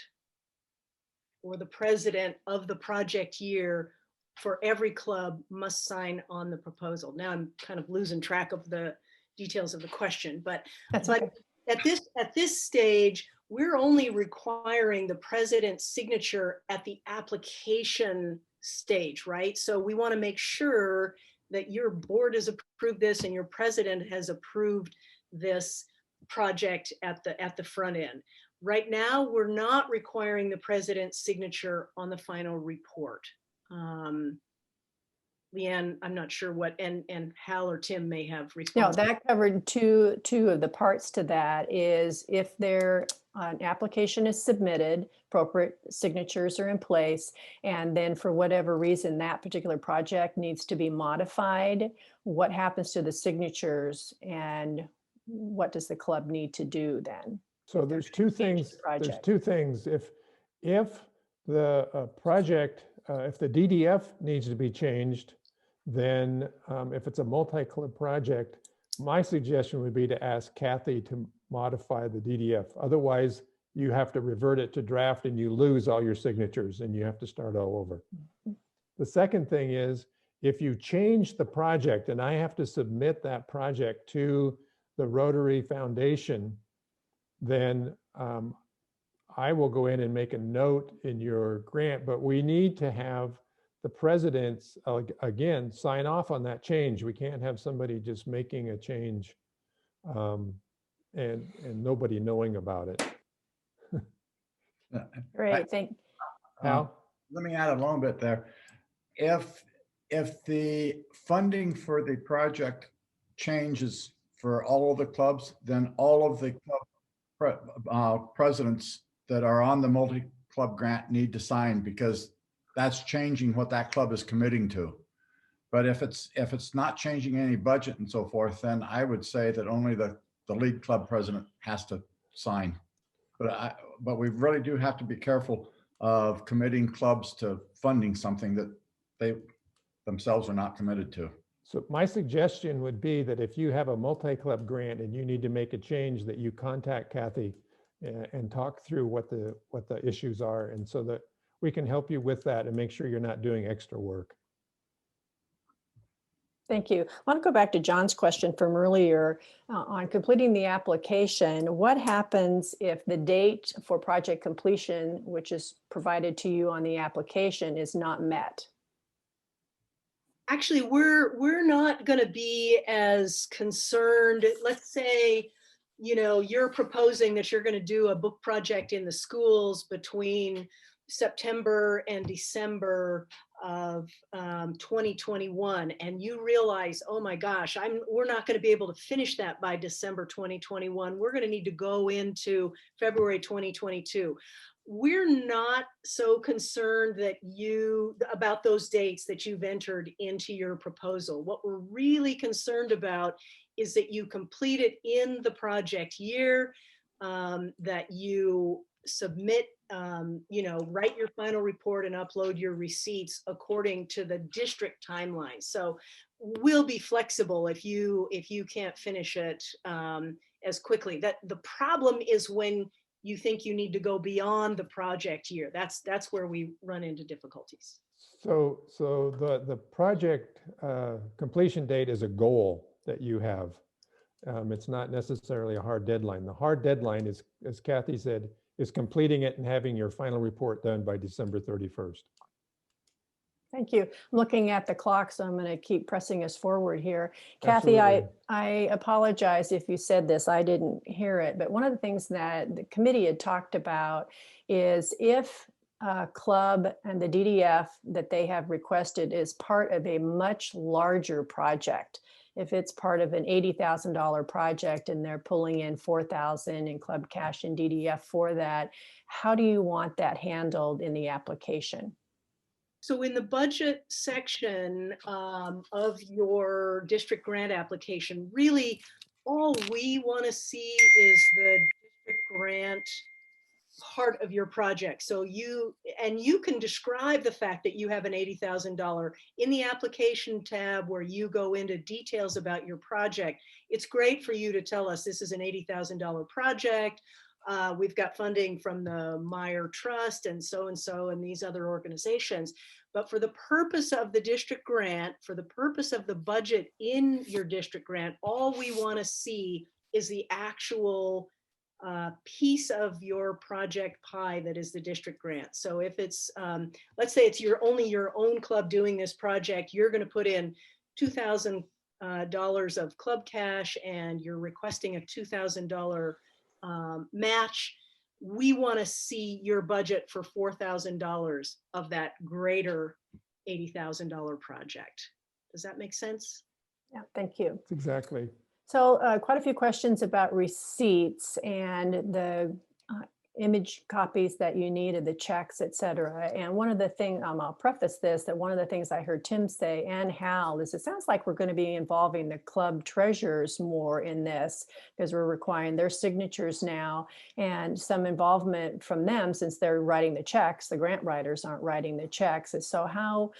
or the president of the project year for every club must sign on the proposal. Now I'm kind of losing track of the details of the question, but Okay. at this stage, we're only requiring the president's signature at the application stage, right? So we want to make sure that your board has approved this and your president has approved this project at the front end. Right now, we're not requiring the president's signature on the final report. Leanne, I'm not sure what, and Hal or Tim may have No, responded. that covered two of the parts to that is if an application is submitted, appropriate signatures are in place, and then for whatever reason, that particular project needs to be modified, what happens to the signatures and what does the club need to do then? So there's two things. There's project. two things. If the project, if the DDF needs to be changed, then if it's a multi-club project, my suggestion would be to ask Kathy to modify the DDF. Otherwise, you have to revert it to draft and you lose all your signatures and you have to start all over. The second thing is, if you change the project and I have to submit that project to the Rotary Foundation, then I will go in and make a note in your grant, but we need to have the presidents, again, sign off on that change. We can't have somebody just making a change and nobody knowing about it. Great, Hal? Let me add a little bit there. If the funding for the project changes for all of the clubs, then all of the club presidents that are on the multi-club grant need to sign, because that's changing what that club is committing to. But if it's not changing any budget and so forth, then I would say that only the lead club president has to sign. But we really do have to be careful of committing clubs to funding something that they themselves are not committed to. So my suggestion would be that if you have a multi-club grant and you need to make a change, that you contact Kathy and talk through what the issues are, and so that we can help you with that and make sure you're not doing extra work. Thank you. I want to go back to John's question from earlier on completing the application. What happens if the date for project completion, which is provided to you on the application, is not met? Actually, we're not going to be as concerned. Let's say, you're proposing that you're going to do a book project in the schools between September and December of 2021, and you realize, oh my gosh, we're not going to be able to finish that by December 2021. We're going to need to go into February 2022. We're not so concerned about those dates that you've entered into your proposal. What we're really concerned about is that you complete it in the project year, that you submit, write your final report and upload your receipts according to the district timeline. So we'll be flexible if you can't finish it as quickly. That the problem is when you think you need to go beyond the project year. That's where we run into difficulties. So the project completion date is a goal that you have. It's not necessarily a hard deadline. The hard deadline is, as Kathy said, is completing it and having your final report done by December 31st. Thank you. I'm looking at the clock, so I'm going to keep pressing us forward here. Kathy, Absolutely. I apologize if you said this, I didn't hear it, but one of the things that the committee had talked about is if a club and the DDF that they have requested is part of a much larger project, if it's part of an $80,000 project and they're pulling in $4,000 in club cash and DDF for that, how do you want that handled in the application? So in the budget section of your district grant application, really all we want to see is the district grant part of your project. So you can describe the fact that you have an $80,000 in the application tab where you go into details about your project. It's great for you to tell us this is an $80,000 project. We've got funding from the Meyer Trust and so and these other organizations. But for the purpose of the district grant, for the purpose of the budget in your district grant, all we want to see is the actual piece of your project pie that is the district grant. So if it's, let's say it's only your own club doing this project, you're going to put in $2,000 of club cash and you're requesting a $2,000 match, we want to see your budget for $4,000 of that greater $80,000 project. Does that make sense? Yeah, thank you. Exactly. So quite a few questions about receipts and the image copies that you need of the checks, et cetera. And one of the things, I'll preface this, that one of the things I heard Tim say and Hal is it sounds like we're going to be involving the club treasurers more in this because we're requiring their signatures now and some involvement from them since they're writing the checks. The grant writers aren't writing the checks. And so how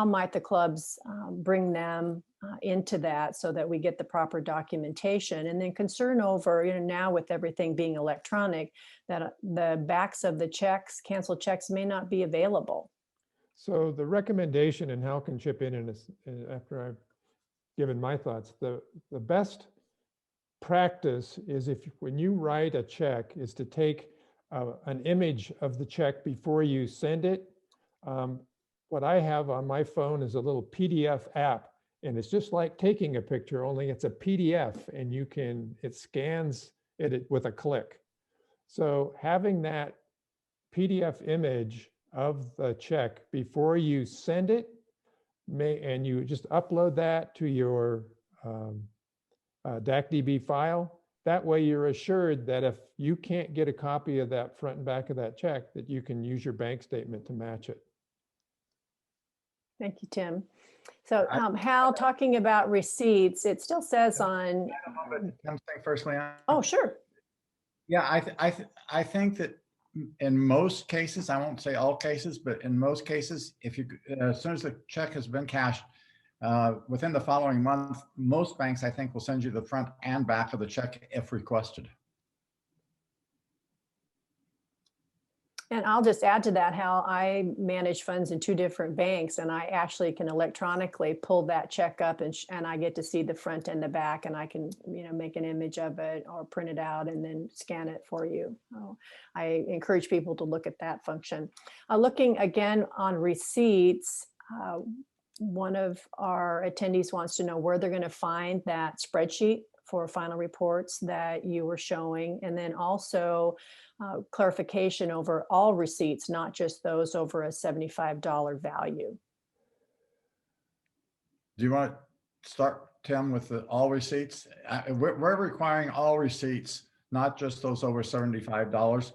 might the clubs bring them into that so that we get the proper documentation? And then concern over, now with everything being electronic, that the backs of the checks, canceled checks may not be available. So the recommendation, and Hal can chip in after I've given my thoughts, the best practice is when you write a check is to take an image of the check before you send it. What I have on my phone is a little PDF app, and it's just like taking a picture, only it's a PDF and it scans it with a click. So having that PDF image of the check before you send it, and you just upload that to your DACDB file, that way you're assured that if you can't get a copy of that front and back of that check, that you can use your bank statement to match it. Thank you, Tim. So Hal, talking about receipts, it still says on. Tim's thing first, Leon. Oh, sure. Yeah, I think that in most cases, I won't say all cases, but in most cases, as soon as the check has been cashed, within the following month, most banks, I think, will send you the front and back of the check if requested. And I'll just add to that, Hal, I manage funds in 2 different banks, and I actually can electronically pull that check up and I get to see the front and the back, and I can, make an image of it or print it out and then scan it for you. So I encourage people to look at that function. Looking again on receipts, one of our attendees wants to know where they're going to find that spreadsheet for final reports that you were showing, and then also clarification over all receipts, not just those over a $75 value. Do you want to start, Tim, with all receipts? We're requiring all receipts, not just those over $75,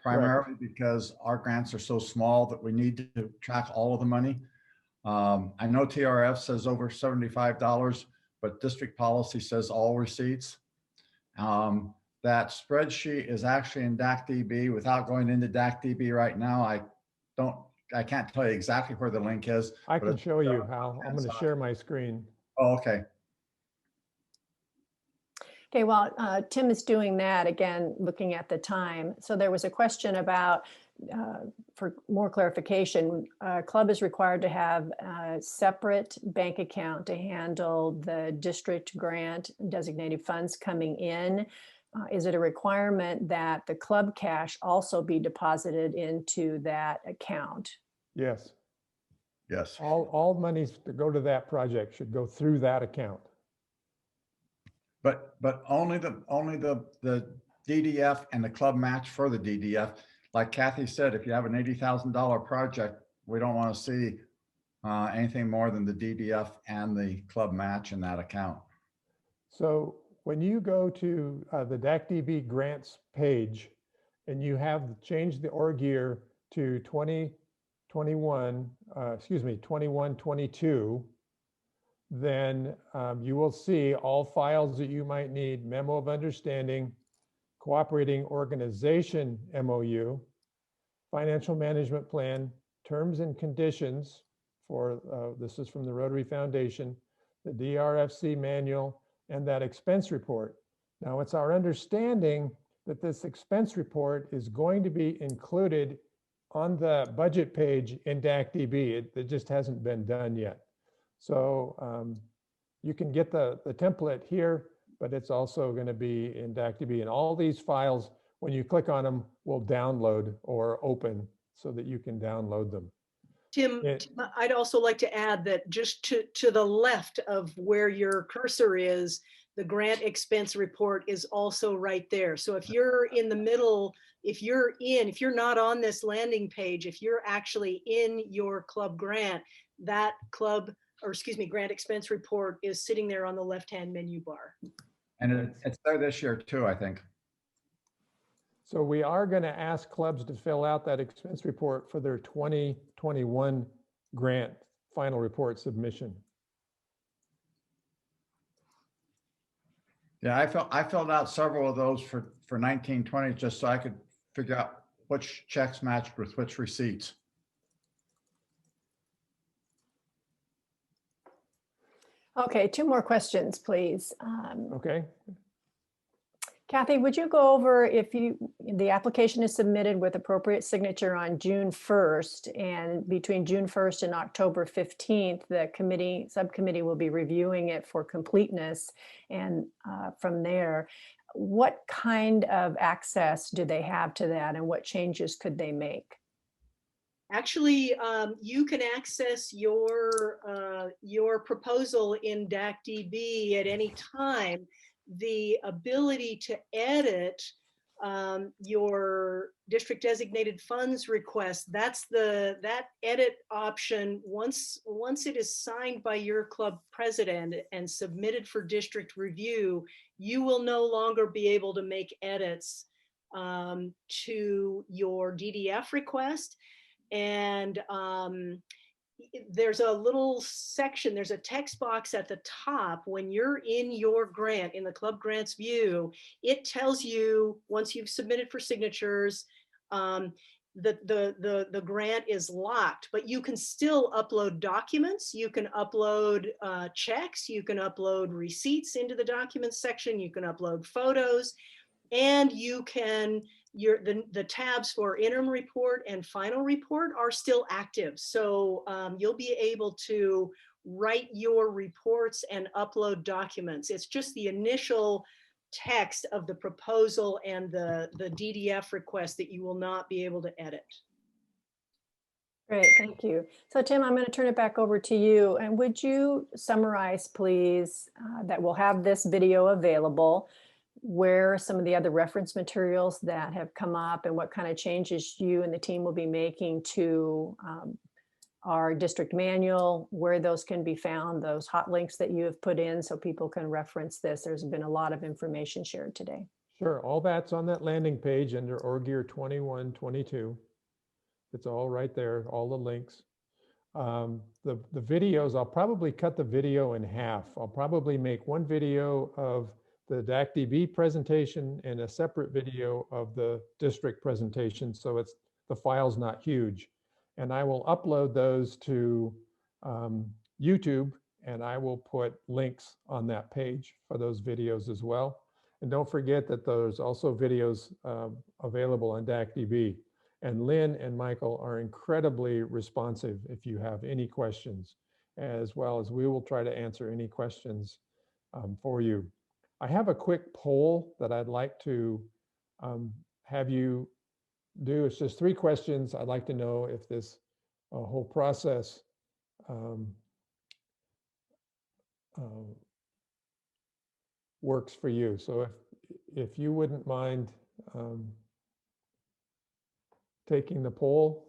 primarily because our grants are so small that we need to track all of the money. I know TRF says over $75, but district policy says all receipts. That spreadsheet is actually in DACDB. Without going into DACDB right now, I can't tell you exactly where the link is. I can show you, Hal. I'm going to share my screen. Oh, okay. Okay, well, Tim is doing that, again, looking at the time. So there was a question about, for more clarification, club is required to have a separate bank account to handle the district grant designated funds coming in. Is it a requirement that the club cash also be deposited into that account? Yes. Yes. All monies that go to that project should go through that account. But only the DDF and the club match for the DDF. Like Kathy said, if you have an $80,000 project, we don't want to see anything more than the DDF and the club match in that account. So when you go to the DACDB grants page and you have changed the org year to 2122, then you will see all files that you might need: memo of understanding, cooperating organization MOU, financial management plan, terms and conditions for, this is from the Rotary Foundation, the DRFC manual, and that expense report. Now, it's our understanding that this expense report is going to be included on the budget page in DACDB. It just hasn't been done yet. So you can get the template here, but it's also going to be in DACDB. And all these files, when you click on them, will download or open so that you can download them. Tim, Yeah. I'd also like to add that just to the left of where your cursor is, the grant expense report is also right there. So if you're in the middle, if you're not on this landing page, if you're actually in your club grant, that grant expense report is sitting there on the left-hand menu bar. And it's there this year too, I think. So we are going to ask clubs to fill out that expense report for their 2021 grant final report submission. Yeah, I filled out several of those for 1920 just so I could figure out which checks matched with which receipts. Okay, 2 more questions, please. Okay. Kathy, would you go over the application is submitted with appropriate signature on June 1st, and between June 1st and October 15th, the subcommittee will be reviewing it for completeness. And from there, what kind of access do they have to that, and what changes could they make? Actually, you can access your proposal in DAC-DB at any time. The ability to edit your district designated funds request, that edit option, once it is signed by your club president and submitted for district review, you will no longer be able to make edits to your DDF request. And there's a little section, there's a text box at the top. When you're in your grant, in the club grants view, it tells you once you've submitted for signatures, the grant is locked, but you can still upload documents. You can upload checks, you can upload receipts into the documents section, you can upload photos, and you can the tabs for interim report and final report are still active. So you'll be able to write your reports and upload documents. It's just the initial text of the proposal and the DDF request that you will not be able to edit. Great, thank you. So Tim, I'm going to turn it back over to you. And would you summarize, please, that we'll have this video available, where some of the other reference materials that have come up and what kind of changes you and the team will be making to our district manual, where those can be found, those hot links that you have put in so people can reference this. There's been a lot of information shared today. Sure. All that's on that landing page under Org Year 2122. It's all right there, all the links. The videos, I'll probably cut the video in half. I'll probably make one video of the DAC-DB presentation and a separate video of the district presentation, so the file's not huge. And I will upload those to YouTube, and I will put links on that page for those videos as well. And don't forget that there's also videos available on DAC-DB. And Lynn and Michael are incredibly responsive if you have any questions, as well as we will try to answer any questions for you. I have a quick poll that I'd like to have you do. It's just 3 questions. I'd like to know if this whole process works for you. So if you wouldn't mind taking the poll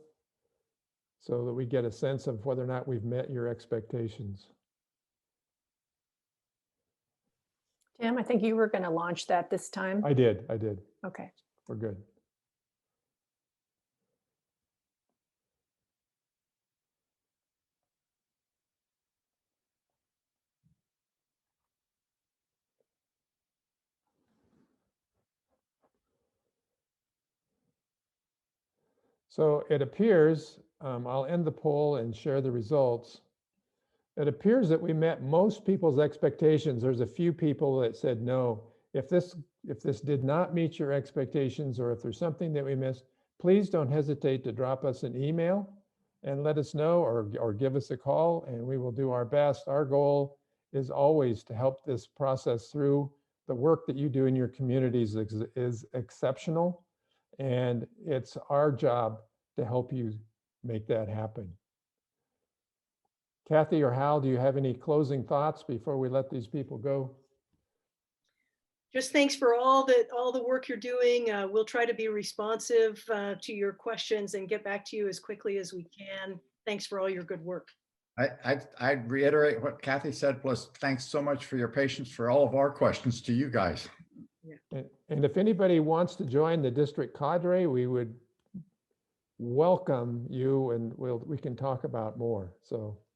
so that we get a sense of whether or not we've met your expectations. Tim, I think you were going to launch that this time. I did. Okay. We're good. So it appears, I'll end the poll and share the results. It appears that we met most people's expectations. There's a few people that said no. If this did not meet your expectations, or if there's something that we missed, please don't hesitate to drop us an email and let us know, or give us a call, and we will do our best. Our goal is always to help this process through. The work that you do in your communities is exceptional, and it's our job to help you make that happen. Kathy or Hal, do you have any closing thoughts before we let these people go? Just thanks for all the work you're doing. We'll try to be responsive to your questions and get back to you as quickly as we can. Thanks for all your good work. I'd reiterate what Kathy said, plus thanks so much for your patience for all of our questions to you guys. And if anybody wants to join the district cadre, we would welcome you, and we can talk about more. So